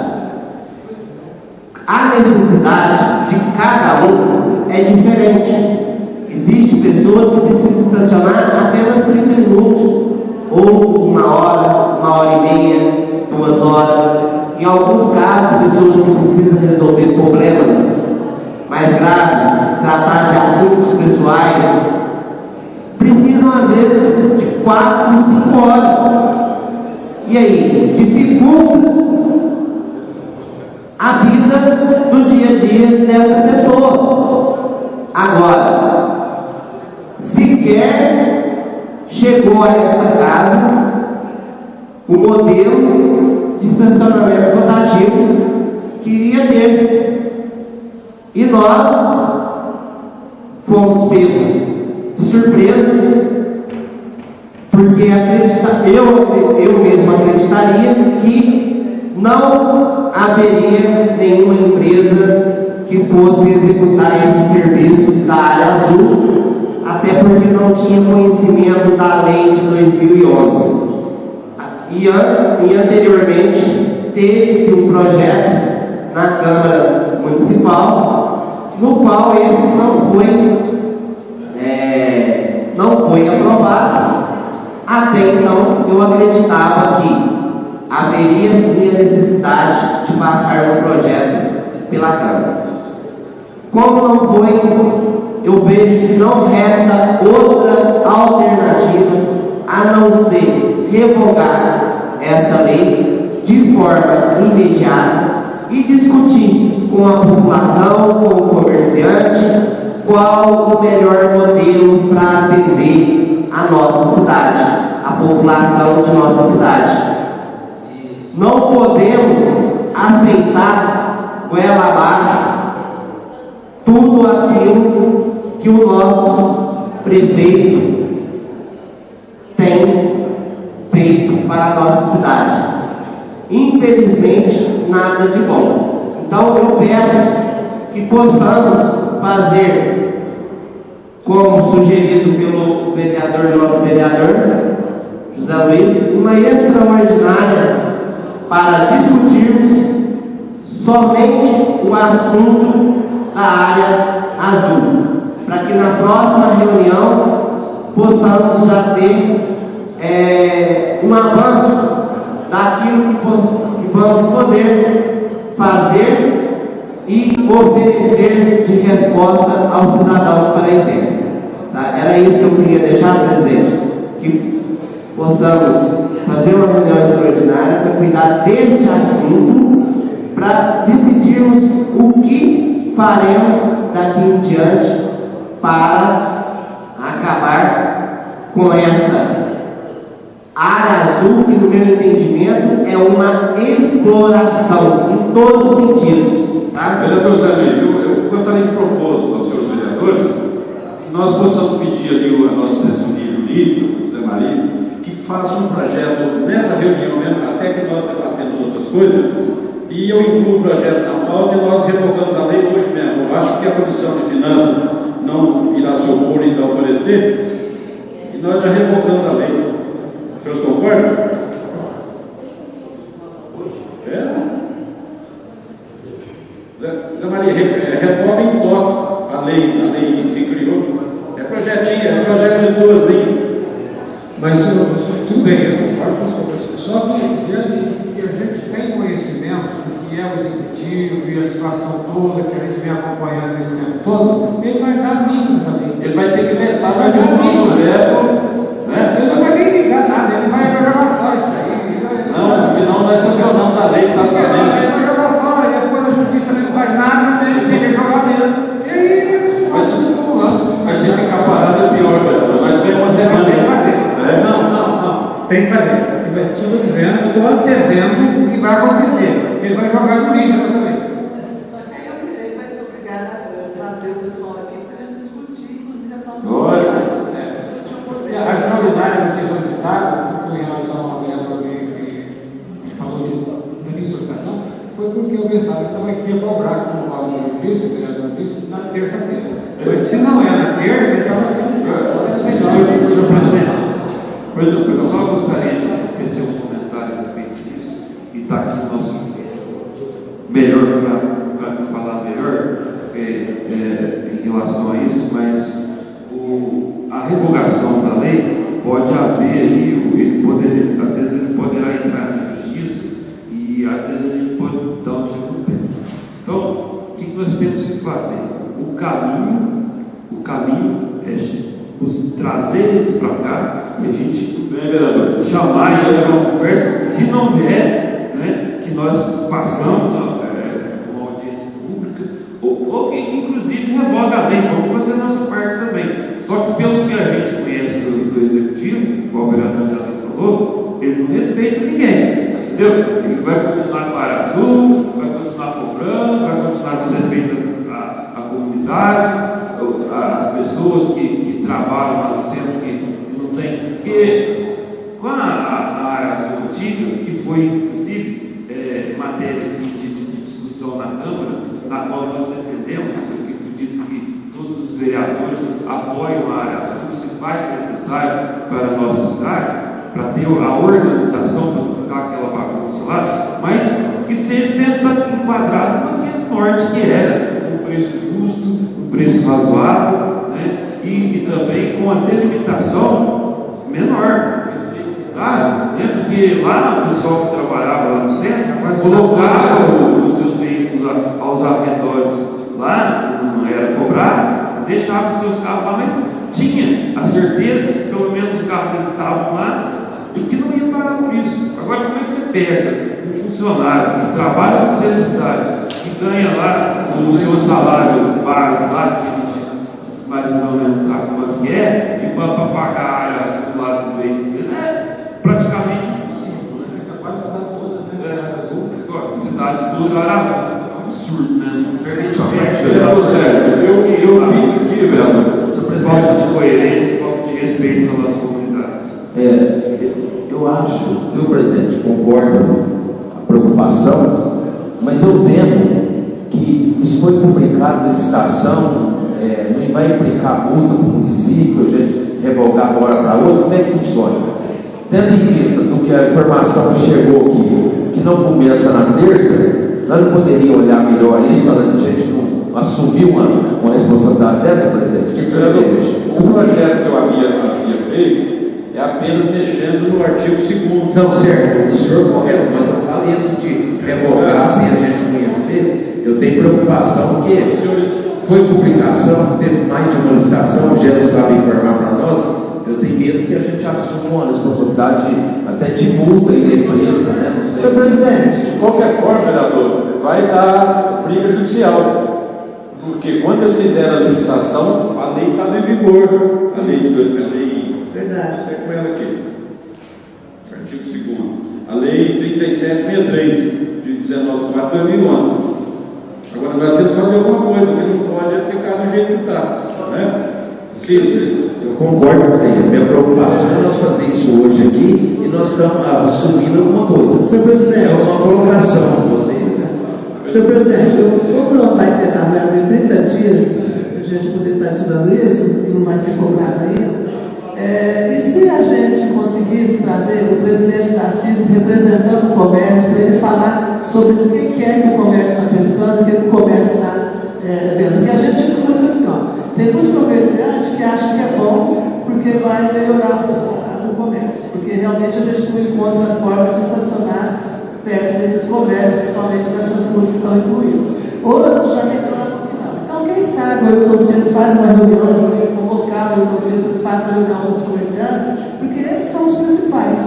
A necessidade de cada um é diferente. Existem pessoas que precisam estacionar apenas 30 minutos, ou 1 hora, 1h30, 2 horas. Em alguns casos, pessoas que precisam resolver problemas mais graves, tratar de assuntos pessoais, precisam às vezes de 4, 5 horas. E aí, dificulta a vida do dia a dia dessa pessoa. Agora, sequer chegou a esta casa o modelo de estacionamento rotativo que iria ter. E nós fomos pegos de surpresa, porque eu mesmo acreditaria que não haveria nenhuma empresa que fosse executar esse serviço da área azul, até porque não tinha conhecimento da lei de 2011. E anteriormente teve-se um projeto na Câmara Municipal, no qual esse não foi aprovado. Até então eu acreditava que haveria sim a necessidade de passar um projeto pela Câmara. Como não foi, eu vejo que não resta outra alternativa a não ser revogar esta lei de forma imediata e discutir com a população, com o comerciante, qual o melhor modelo para atender a nossa cidade, a população de nossa cidade. Não podemos aceitar goela abaixo tudo aquilo que o nosso prefeito tem feito para a nossa cidade. Infelizmente, nada de bom. Então eu peço que possamos fazer, como sugerido pelo nosso vereador José Luiz, uma extraordinária para discutirmos somente o assunto da área azul, para que na próxima reunião possamos já ter um avanço daquilo que vamos poder fazer e oferecer de resposta aos cidadãos paraenses. Tá? Era isso que eu queria deixar, presidente. que possamos fazer uma reunião extraordinária para cuidar deste assunto, para decidirmos o que faremos daqui em diante para acabar com essa área azul, que no meu entendimento é uma exploração em todos os sentidos. Tá? Vereador Zé Luiz, eu gostaria de propor aos senhores vereadores que nós possamos pedir ali a nossa assessoria jurídica, Zé Maria, que faça um projeto nessa reunião mesmo, até que nós debatemos outras coisas, e eu incluo o projeto na pauta e nós revogamos a lei hoje mesmo. Eu acho que a Comissão de Finanças não irá se opor e não aparecer, e nós já revogamos a lei. Os senhores concordam? É? Zé Maria, revoga em toque a lei que criou. É projeto de 2 linhas. Mas tudo bem, eu concordo com a sua pessoa. Só que a gente tem conhecimento do que é o executivo e a situação toda que a gente vem acompanhando esse tempo todo, ele vai dar mínimos ali. Ele vai ter que vetar, vai ter um veto, né? Ele não vai nem ligar nada, ele vai jogar fora isso daí. Não, no final nós sancionamos a lei tacitamente. Ele vai jogar fora, e depois a justiça não faz nada, ele tem que jogar dentro. E aí, mas se ficar parado é pior, velho. Nós ganhamos uma semana. Tem que fazer. Não. Tem que fazer. Eu estou dizendo, eu estou antevendo o que vai acontecer. Ele vai jogar no lixo também. Só que aí ele vai ser obrigado a trazer o pessoal aqui para eles discutir, inclusive a pauta. Lógico. Discutir o poder. A extraordinária que tinha solicitado, em relação ao vereador que falou da minha solicitação, foi porque eu pensava que estava aqui a cobrar, como o Aldir disse, o vereador disse, na terça-feira. Mas se não é na terça, então é Senhor presidente, por exemplo, eu só gostaria de tecer um comentário a respeito disso, e está aqui o nosso melhor para falar melhor em relação a isso, mas a revogação da lei pode haver ali, às vezes ele poderá entrar na justiça e às vezes a gente pode dar um tiro no pé. Então, o que nós temos que fazer? O caminho é trazer eles para cá e a gente chamar eles para uma conversa, se não der, né, que nós passamos uma audiência pública, ou que inclusive revoga a lei, vamos fazer a nossa parte também. Só que pelo que a gente conhece do executivo, como o vereador já falou, ele não respeita ninguém, entendeu? Ele vai continuar com a área azul, vai continuar cobrando, vai continuar desrespeitando a comunidade, as pessoas que trabalham lá no centro, que não tem. Porque com a área azul antiga, que foi inclusive matéria de discussão na Câmara, na qual nós defendemos, eu acredito que todos os vereadores apoiam a área azul, se vai necessário para a nossa cidade, para ter a organização, para não ficar aquela bagunça lá, mas que seja dentro enquadrado no paquete norte, que era um preço justo, um preço razoável, né? E também com a delimitação menor. Tá? Porque lá o pessoal que trabalhava lá no centro colocava os seus veículos aos arredores lá, não era cobrado, deixava os seus carros lá, mas tinha a certeza que pelo menos o carro que eles estavam lá e que não ia pagar por isso. Agora, como é que você pega um funcionário que trabalha no centro da cidade, que ganha lá o seu salário base lá, que a gente mais ou menos sabe quanto que é, e para pagar a área do lado dos veículos, é praticamente impossível, né? É capaz de cidade toda, né? Azul, cidade toda era azul. É um absurdo, né? Permite uma parte. Vereador Sérgio, eu fiz aqui, vereador. Falta de coerência, falta de respeito pela nossa comunidade. Eu acho, viu, presidente, concordo com a preocupação, mas eu vendo que isso foi publicado em licitação, não vai implicar multa para o município, a gente revogar de uma hora para outra, como é que funciona? Tendo em vista do que a informação que chegou aqui, que não começa na terça, nós não poderíamos olhar melhor isso para a gente não assumir uma responsabilidade dessa, presidente? O que você vê hoje? O projeto que eu havia feito é apenas mexendo no artigo 2º. Não, certo, o senhor correto, mas eu falo isso de revogar sem a gente conhecer, eu tenho preocupação porque foi publicação, teve mais de uma licitação, o Gênesis sabe informar para nós, Eu tenho medo que a gente assuma uma responsabilidade até de multa aí da empresa, né? Senhor presidente, de qualquer forma, vereador, vai dar briga judicial. Porque quando eles fizeram a licitação, a lei estava em vigor. A lei. Verdade. É com ela aqui. Artigo 2º. A lei 3763, de 19 de 2011. Agora nós temos que fazer alguma coisa, porque não pode ficar do jeito que está. Né? Sim. Eu concordo com ele. Minha preocupação é nós fazer isso hoje aqui e nós estamos assumindo alguma coisa. Senhor presidente, é uma colocação, vocês. Senhor presidente, como vai ter trabalho em 30 dias, a gente poder estar estudando isso, e não vai ser cobrado ainda, e se a gente conseguisse trazer o presidente da CISP representando o comércio, para ele falar sobre o que é que o comércio está pensando, o que o comércio está vendo? Porque a gente escuta assim, ó, tem muito comerciante que acha que é bom porque vai melhorar o comércio, porque realmente a gente não encontra forma de estacionar perto desses comércios, principalmente nessas ruas que estão incluídas. Outros já reclamam que não. Então, quem sabe o Ailton Cines faz uma reunião, convocar o Ailton Cines, faz uma reunião com os comerciantes, porque eles são os principais,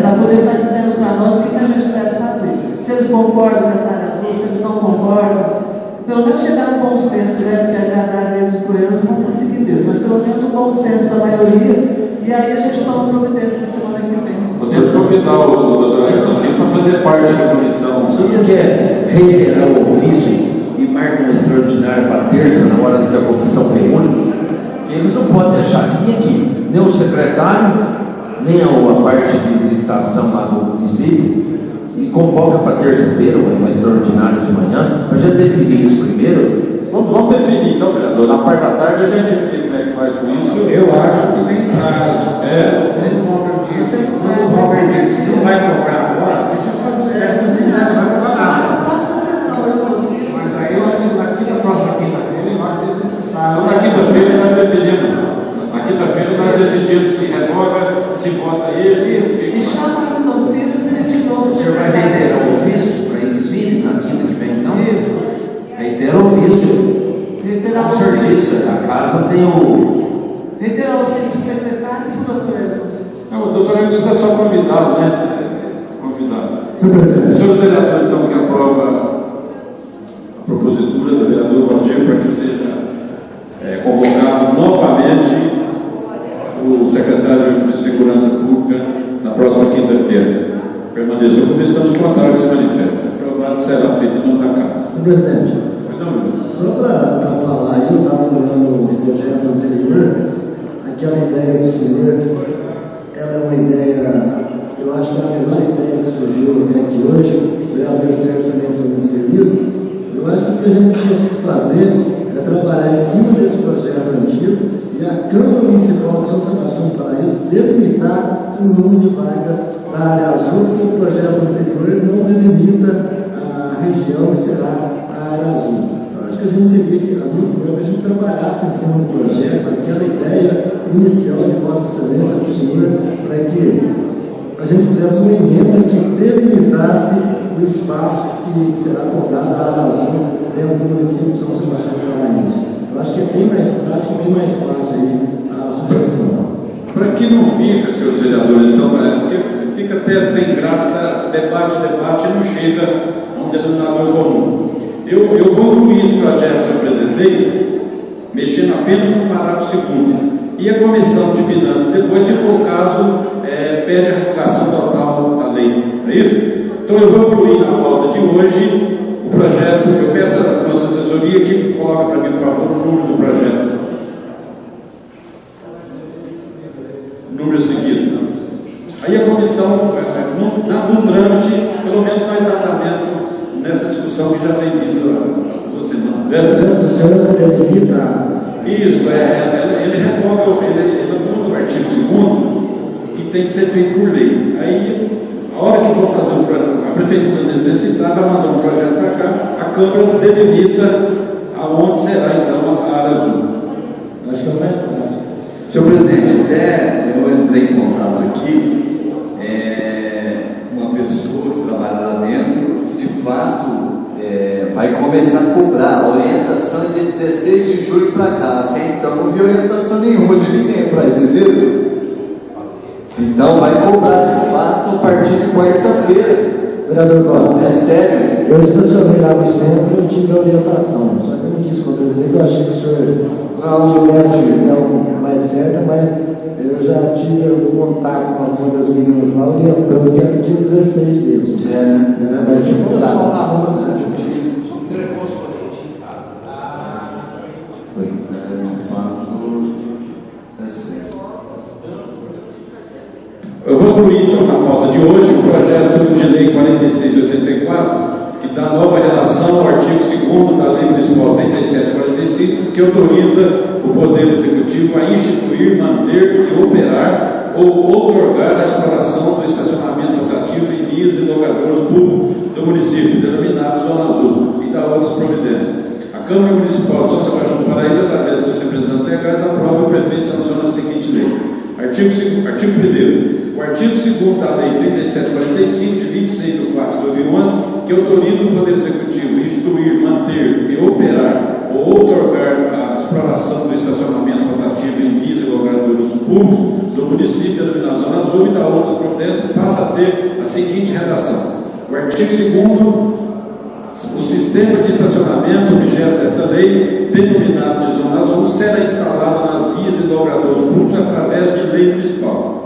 para poder estar dizendo para nós o que a gente deve fazer. Se eles concordam nessa área azul, se eles não concordam, pelo menos chegar a um bom senso, né? Porque agradar eles os goianos não conseguir Deus, mas pelo menos um bom senso da maioria, e aí a gente toma providência na semana que vem. Podemos convidar o doutor Ailton Cines para fazer parte da comissão. Você quer reiterar o ofício e marca uma extraordinária para terça, na hora que a comissão reúne? Que eles não podem deixar ninguém aqui, nem o secretário, nem a parte de licitação lá do município, e convoca para terça-feira uma extraordinária de manhã, para a gente definir isso primeiro. Vamos definir então, vereador. Na parte da tarde a gente vê como é que faz com isso. Eu acho que tem prazo. Como o Robert disse, não vai cobrar agora, deixa eu fazer o teste, vai cobrar. Próxima sessão, eu consigo. Mas aí eu acho que aqui na próxima quinta-feira eu acho desnecessário. Na quinta-feira nós definimos. Na quinta-feira nós decidimos se revoga, se vota esse. E chama o Ailton Cines e de novo. O senhor vai reiterar o ofício para eles virem na quinta que vem, então? Isso. Reitera o ofício. Reiterar o o senhor ofício. disse, a casa tem o. Reiterar o ofício do secretário e do doutor Ailton. Não, o doutor Ailton está só convidado, né? Convidado. Os senhores vereadores estão que aprova a propositura do vereador Valdir para que seja convocado novamente o secretário de Segurança Pública na próxima quinta-feira. Permaneça como estamos contrários se manifesta. Aprovado será feito em nome da casa. Senhor presidente, só para falar, eu estava olhando o projeto anterior, aquela ideia do senhor, ela é uma ideia, eu acho que é a melhor ideia que surgiu até aqui hoje, o vereador Sérgio também foi muito feliz. Eu acho que o que a gente tinha que fazer é trabalhar em cima desse projeto antigo e a Câmara Municipal de São Sebastião do Paraíso delimitar o número de vagas para a área azul, porque o projeto anterior não delimita a região que será a área azul. Eu acho que a gente teria que, a gente trabalhasse em cima do projeto, aquela ideia inicial de Vossa Excelência do senhor, para que a gente fizesse uma emenda que delimitasse o espaço que será cobrado a área azul dentro do município de São Sebastião do Paraíso. Eu acho que é bem mais prático, bem mais fácil aí a supressão. Para que não fica, senhores vereadores, então, porque fica até sem graça, debate, e não chega a um denominador comum. Eu vou incluir esse projeto que eu apresentei, mexendo apenas no parágrafo 2º. E a Comissão de Finanças, depois, se for o caso, pede a revogação total da lei. Não é isso? Então eu vou incluir na pauta de hoje o projeto. Eu peço à nossa assessoria que coloque para mim, por favor, o número do projeto. Número seguido. Aí a comissão, no trâmite, pelo menos no andamento nessa discussão que já tem vindo há 2 semanas. O senhor delimita. Isso, ele revoga, ele muda o artigo 2º, que tem que ser feito por lei. Aí, a hora que for fazer a prefeitura necessitar, vai mandar um projeto para cá, a Câmara delimita aonde será então a área azul. Acho que é o mais fácil. Senhor presidente, até eu entrei em contato aqui com uma pessoa que trabalha lá dentro, de fato, vai começar a cobrar. A orientação é de 16 de julho para cá. Até então não vi orientação nenhuma de ninguém para isso, vocês viram? Então vai cobrar de fato a partir de quarta-feira. Vereador Paulo, é sério. Eu estacionei lá no centro e eu tive a orientação. Só que eu não quis contradizer, que eu achei que o senhor mestre é o mais certo, mas eu já tive algum contato com alguma das meninas lá, orientando que era o dia 16 mesmo. Mas tipo, lá na rua, assim, Entregou sua leite em casa. de fato, é certo. Eu vou incluir então na pauta de hoje o projeto de lei 4684, que dá nova redação ao artigo 2º da Lei Municipal 3745, que autoriza o Poder Executivo a instituir, manter e operar ou outorgar a exploração do estacionamento rotativo em vias e logradouros públicos do município, denominado Zona Azul, e dá outras providências. A Câmara Municipal de São Sebastião do Paraíso, através de seus representantes legais, aprova e o prefeito sanciona a seguinte lei. Artigo 1º. O artigo 2º da Lei 3745, de 26 de 4 de 2011, que autoriza o Poder Executivo a instituir, manter e operar ou outorgar a exploração do estacionamento rotativo em vias e logradouros públicos do município, denominado Zona Azul, e da outra providência, passa a ter a seguinte redação. O artigo 2º, o sistema de estacionamento objeto desta lei, denominado de Zona Azul, será instalado nas vias e logradouros públicos através de lei municipal.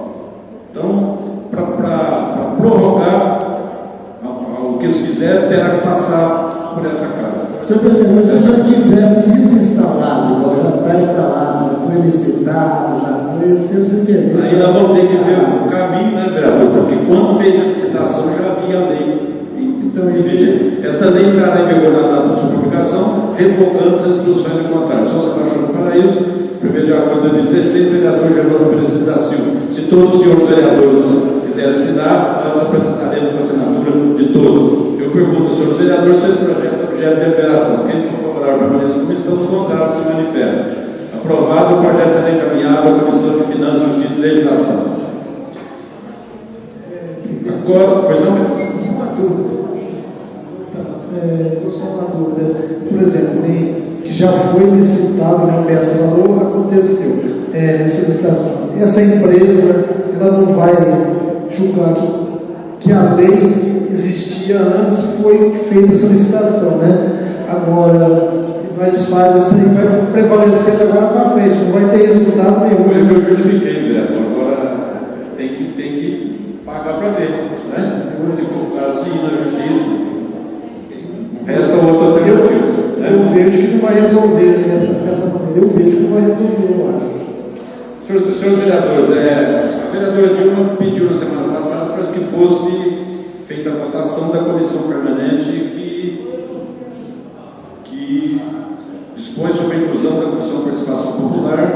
Então, para prorrogar o que eles fizerem, terá que passar por essa casa. Senhor presidente, mas se já tivesse sido instalado, já está instalado, já foi licitado, já foi, vocês entenderam? Aí nós vamos ter que ver o caminho, né, vereador? Porque quando fez a licitação já havia a lei. Então, veja, essa lei entrará em vigor na data de sua publicação, revogando as disposições do contrato. Só se apaixonou para isso, 1º de agosto de 2016, o vereador Geraldo Pereira da Silva. Se todos os senhores vereadores quiserem assinar, nós apresentaremos a assinatura de todos. Eu pergunto aos senhores vereadores se esse projeto é objeto de deliberação. Quem for favorável à permanência da comissão, os contrários se manifestam. Aprovado, o projeto será encaminhado à Comissão de Finanças, Justiça e Legislação. Agora, pois não? Só uma dúvida. Por exemplo, que já foi licitado, o Beto falou, aconteceu essa licitação. Essa empresa, ela não vai julgar que a lei existia antes, foi feita essa licitação, né? Agora, nós fazemos isso aí, vai prevalecer agora para frente, não vai ter resultado nenhum. Foi o que eu justifiquei, vereador. Agora tem que pagar para ver, né? Se for o caso de ir na justiça, resta outra alternativa. Eu vejo que não vai resolver dessa maneira, eu vejo que não vai resolver, eu acho. Senhores vereadores, a vereadora Dilma pediu na semana passada para que fosse feita a votação da comissão permanente que dispõe sobre a inclusão da Comissão de Participação Popular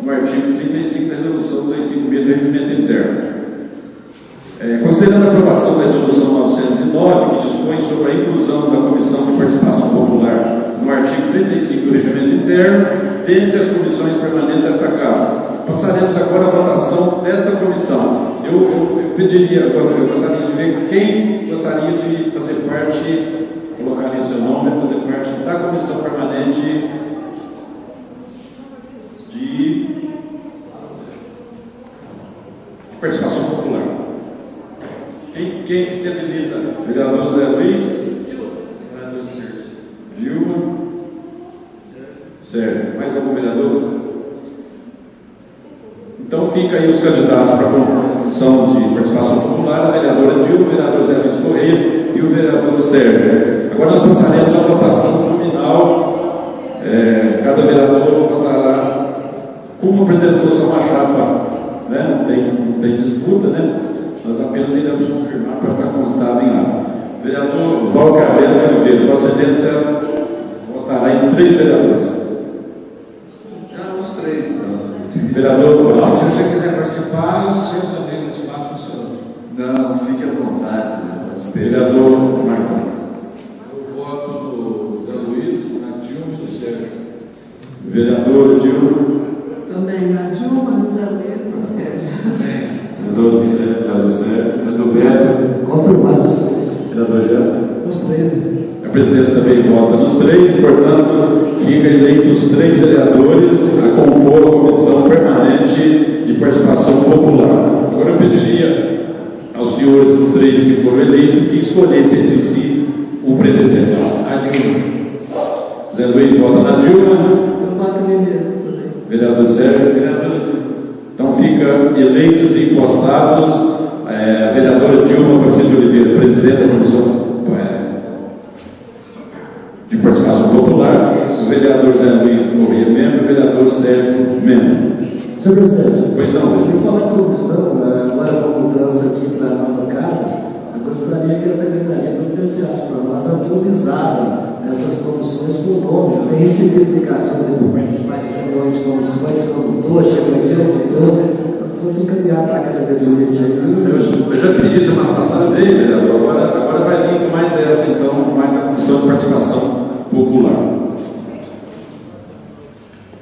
no artigo 35 da Resolução 256 do Regimento Interno. Considerando a aprovação da Resolução 909, que dispõe sobre a inclusão da Comissão de Participação Popular no artigo 35 do Regimento Interno, dentre as comissões permanentes desta Casa, passaremos agora à votação desta comissão. Eu gostaria de ver quem gostaria de fazer parte, colocaria seu nome, fazer parte da Comissão Permanente de Participação Popular. Quem se habilita? Vereador José Luiz? Vilma? Certo. Mais algum vereador? Então fica aí os candidatos para a Comissão de Participação Popular, a vereadora Dilma, o vereador Zé Luiz Correia e o vereador Sérgio. Agora nós passaremos à votação nominal. Cada vereador votará como apresentou só uma chapa, né? Não tem disputa, né? Nós apenas iremos confirmar para constar em ato. Vereador Valcarello de Oliveira, Vossa Excelência votará em 3 vereadores. Já os 3, então. Vereador Valcarello. Se você quiser participar, eu sei também no espaço do senhor. Não, fique à vontade. Vereador Marcos. Eu voto no Zé Luiz, na Dilma e no Sérgio. Vereador Dilma. Também na Dilma, no Zé Luiz e no Sérgio. Vereador Sérgio. Vereador Beto. Confirmado os 3. Vereador Jéssica. Os 13. presidência também vota nos três, portanto, fica eleitos os 3 vereadores a compor a comissão permanente de participação popular. Agora eu pediria aos senhores 3 que foram eleitos que escolhessem entre si o presidente. A Dilma. Zé Luiz vota na Dilma. Eu voto em mim mesmo também. Vereador Sérgio. Vereador. Então fica eleitos e encostados a vereadora Dilma Aparecida de Oliveira, presidente da comissão de participação popular, o vereador Zé Luiz Corrêa, membro, o vereador Sérgio, membro. Senhor presidente, pois não. Eu falar de confusão, agora com a mudança aqui para a nova casa, eu gostaria que a Secretaria providenciasse para nós atualizada essas comissões com o nome. Tem recebido ligações por participar de reuniões de comissões, condutor, chegou aqui, auditor, fosse encaminhar para a casa de eu já pedi semana passada, veio, vereador, agora vai vir mais essa, então, mais a comissão de participação popular.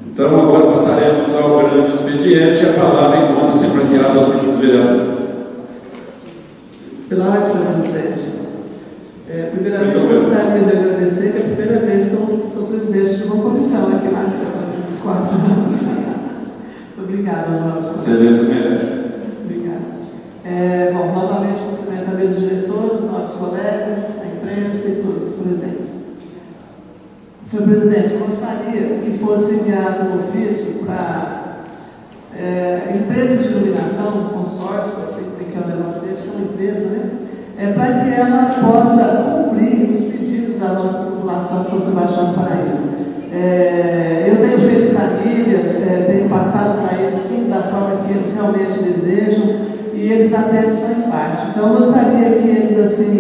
Então, agora passaremos ao grande expediente, a palavra encontra-se franqueada ao segundo vereador. Pela ordem, senhor presidente. Primeiramente, eu gostaria de agradecer que é a primeira vez que eu sou presidente de uma comissão aqui na Câmara nesses 4 anos. Obrigada aos nossos Excelência merece. Obrigada. Bom, novamente cumprimento a mesa diretora, os nossos colegas, a imprensa e todos os presentes. Senhor presidente, eu gostaria que fosse enviado um ofício para empresas de iluminação, consórcio, eu sei que é um negócio, acho que é uma empresa, né? Para que ela possa cumprir os pedidos da nossa população de São Sebastião do Paraíso. Eu tenho feito planilhas, tenho passado para eles tudo da forma que eles realmente desejam e eles atendem só em parte. Então, eu gostaria que eles, assim,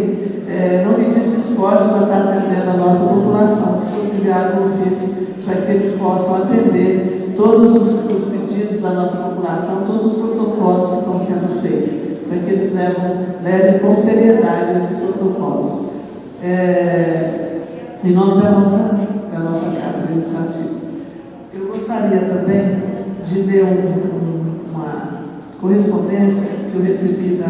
não medissem esforço para estar atendendo a nossa população, que fosse enviado um ofício para que eles possam atender todos os pedidos da nossa população, todos os protocolos que estão sendo feitos, para que eles levem com seriedade esses protocolos. Em nome da nossa Casa Legislativa. Eu gostaria também de ler uma correspondência que eu recebi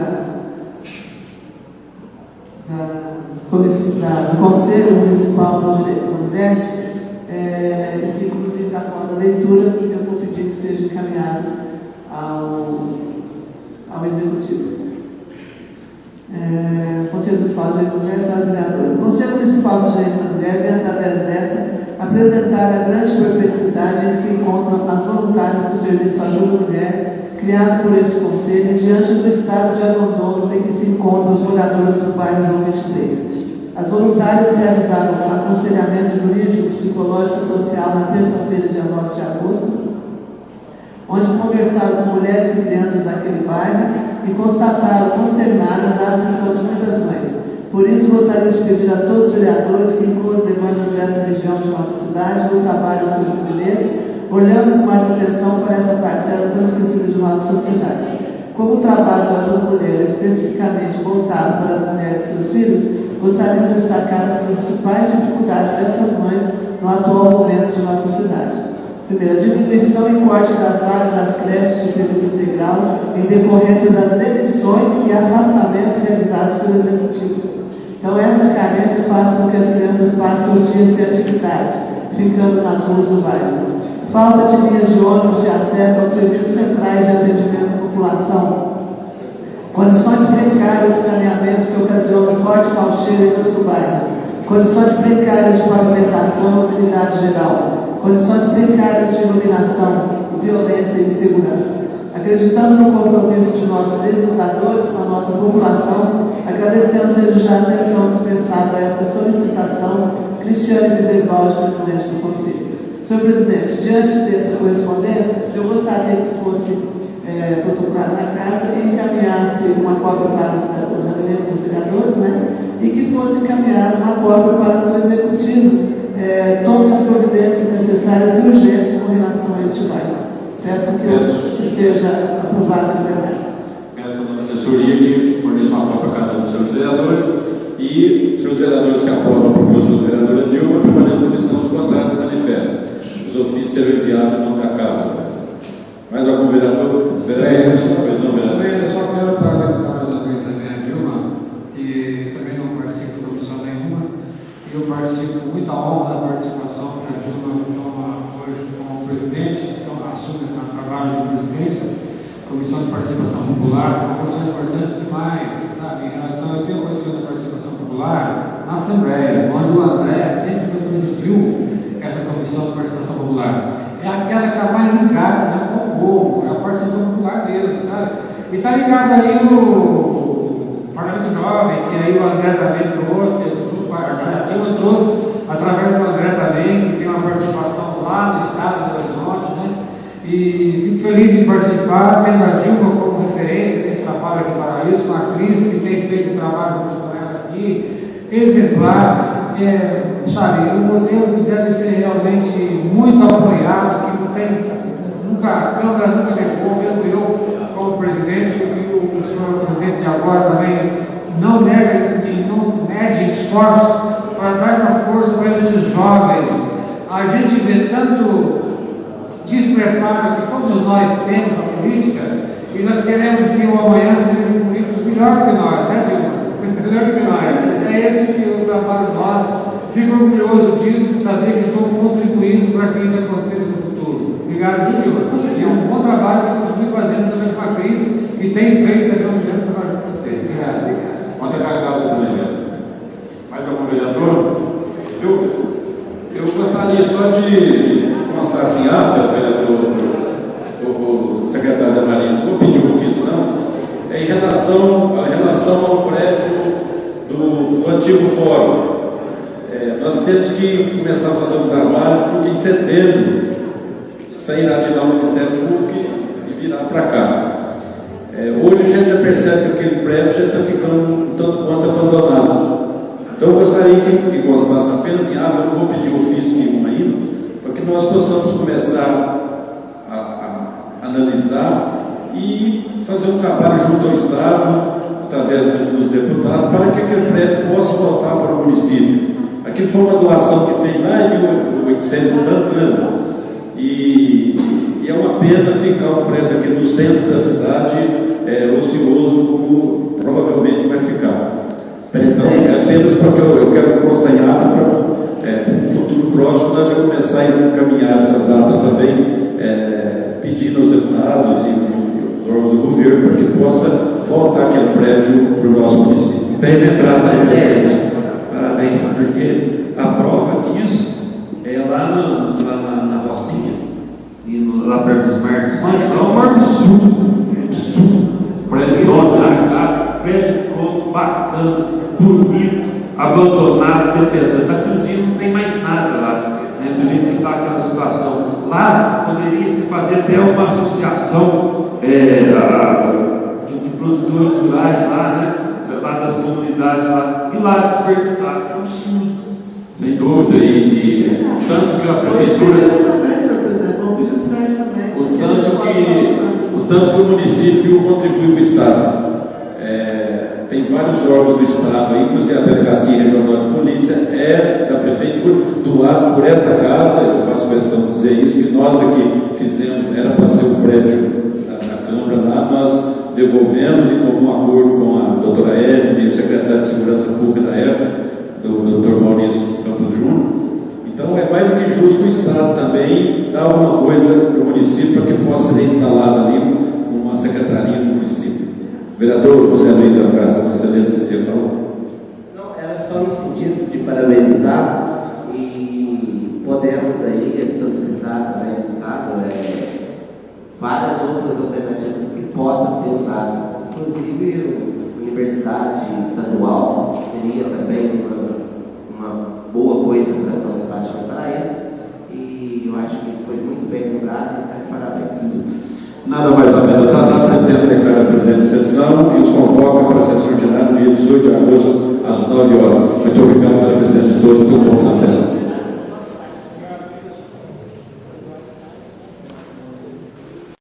do Conselho Municipal do Direito da Mulher, que inclusive após a leitura eu vou pedir que seja encaminhado ao Executivo. Conselho Municipal de Direito da Mulher, senhora vereadora. O Conselho Municipal de Direito da Mulher vem, através desta, apresentar a grande perplexidade em que se encontram as voluntárias do Serviço Ajuda Mulher, criado por este Conselho, diante do estado de abandono em que se encontram os moradores do bairro João 23. As voluntárias realizaram aconselhamento jurídico, psicológico e social na terça-feira, dia 9 de agosto, onde conversaram com mulheres e crianças daquele bairro e constataram consternadas a aflição de muitas mães. Por isso, gostaria de pedir a todos os vereadores que incluam as demandas dessa região de nossa cidade no trabalho dos seus jubileus, olhando com mais atenção para essa parcela tão esquecida de nossa sociedade. Como o trabalho da Ajuda Mulher é especificamente voltado para as mulheres e seus filhos, gostaria de destacar as principais dificuldades dessas mães no atual momento de nossa cidade. Primeiro, a diminuição e corte das vagas das creches de período integral em decorrência das demissões e afastamentos realizados pelo Executivo. Então, essa carência faz com que as crianças passem o dia sem atividades, ficando nas ruas do bairro. Falta de linhas de ônibus de acesso aos serviços centrais de atendimento à população. Condições precárias de saneamento que ocasionam forte mau cheiro em todo o bairro. Condições precárias de pavimentação e mobilidade geral. Condições precárias de iluminação, violência e insegurança. Acreditando no compromisso de nossos legisladores com a nossa população, agradecemos desde já a atenção dispensada a esta solicitação. Cristiane Viverbaldi, presidente do Conselho. Senhor presidente, diante dessa correspondência, eu gostaria que fosse protocolado na casa e encaminhasse uma cópia para os gabinetes dos vereadores, né? E que fosse encaminhada uma cópia para que o Executivo tome as providências necessárias e urgentes com relação a este bairro. Peço que seja aprovado no plenário. Peço à nossa assessoria que forneça uma cópia a cada um dos seus vereadores e os seus vereadores que aprovam a proposta do vereador Dilma permaneçam como estão, se contrário, manifestam. Os ofícios serão enviados em nome da casa. Mais algum vereador? Eu só quero parabenizar mais uma vez a Dilma, que também não participa de comissão nenhuma, e eu participo muita honra da participação que a Dilma toma hoje como presidente, então assume o trabalho de presidência, Comissão de Participação Popular, uma coisa importante demais, sabe? Eu tenho conhecido a participação popular na Assembleia, onde o André sempre presidiu essa Comissão de Participação Popular. É aquela que está mais ligada, né, com o povo, é a participação popular mesmo, sabe? E está ligado aí no Parlamento Jovem, que aí o André também trouxe, a Dilma trouxe, através do André também, que tem uma participação lá no estado do Horizonte, né? E fico feliz de participar, tendo a Dilma como referência nesse trabalho aqui em Paraíso, com a Cris, que tem feito um trabalho muito com ela aqui, exemplar, sabe, o modelo que deve ser realmente muito apoiado, que não tem, a Câmara nunca negou, mesmo eu como presidente, e o senhor presidente de agora também não nega e não mede esforços para dar essa força para esses jovens. A gente vê tanto despreparo que todos nós temos na política e nós queremos que o amanhã sejam políticos melhor que nós, né, Dilma? Melhor que nós. É esse que é o trabalho nosso. Fico orgulhoso disso, de saber que estou contribuindo para que isso aconteça no futuro. Obrigado, Dilma. E é um bom trabalho que eu estou fazendo também com a Cris e tem feito até o dia trabalho com você. Obrigado. Ontem a casa também. Mais algum vereador? Eu gostaria só de mostrar assim, vereador, o secretário Zé Maria, não vou pedir o ofício não, em relação ao prédio do antigo fórum. Nós temos que começar a fazer um trabalho, porque em setembro sairá de lá o Ministério Público e virá para cá. Hoje a gente já percebe que aquele prédio já está ficando um tanto quanto abandonado. Então eu gostaria que constasse apenas em eu não vou pedir ofício nenhum ainda, para que nós possamos começar a analisar e fazer um trabalho junto ao Estado, através dos deputados, para que aquele prédio possa voltar para o município. Aquilo foi uma doação que fez lá em 1800 e tanto, né? E é uma pena ficar o prédio aqui no centro da cidade ocioso, como provavelmente vai ficar. Então, é apenas porque eu quero constar em ata para no futuro próximo nós já começar a encaminhar essas atas também, pedindo aos deputados e os órgãos do governo para que possa voltar aquele prédio para o nosso município. Bem lembrado, parabéns, porque a prova disso é lá na Rocinha, e lá perto dos Marcos, mas é um absurdo. Prédio pronto, prédio pronto, bacana, bonito, abandonado, dependendo. Está cozinhando, não tem mais nada lá, né, do jeito que está aquela situação. Lá poderia se fazer até uma associação de produtores rurais lá, né? Lá das comunidades lá, e lá desperdiçar, é um absurdo. Sem dúvida, e tanto que a prefeitura. O tanto que o município contribui para o Estado. Tem vários órgãos do Estado, inclusive a Delegacia Regional de Polícia é da Prefeitura, doado por esta casa. Eu faço questão de dizer isso, que nós aqui fizemos, era para ser um prédio da Câmara lá, nós devolvemos em comum acordo com a doutora Edna e o secretário de Segurança Pública da época, do Dr. Maurício Campos Júnior. Então é mais do que justo o Estado também dar alguma coisa para o município para que possa ser instalada ali uma secretaria no município. Vereador José Luiz das Graças, você falou? Não, era só no sentido de parabenizar e podemos aí solicitar também no Estado várias outras alternativas que possam ser usadas. Inclusive, a Universidade Estadual seria também uma boa coisa para São Sebastião do Paraíso, e eu acho que foi muito bem lembrado e está de parabéns. Nada mais a menos, a presidência declara a presente sessão e os convoca para a sessão ordinária dia 18 de agosto, às 9 horas. Muito obrigado pela presença de todos e pelo bom final de semana.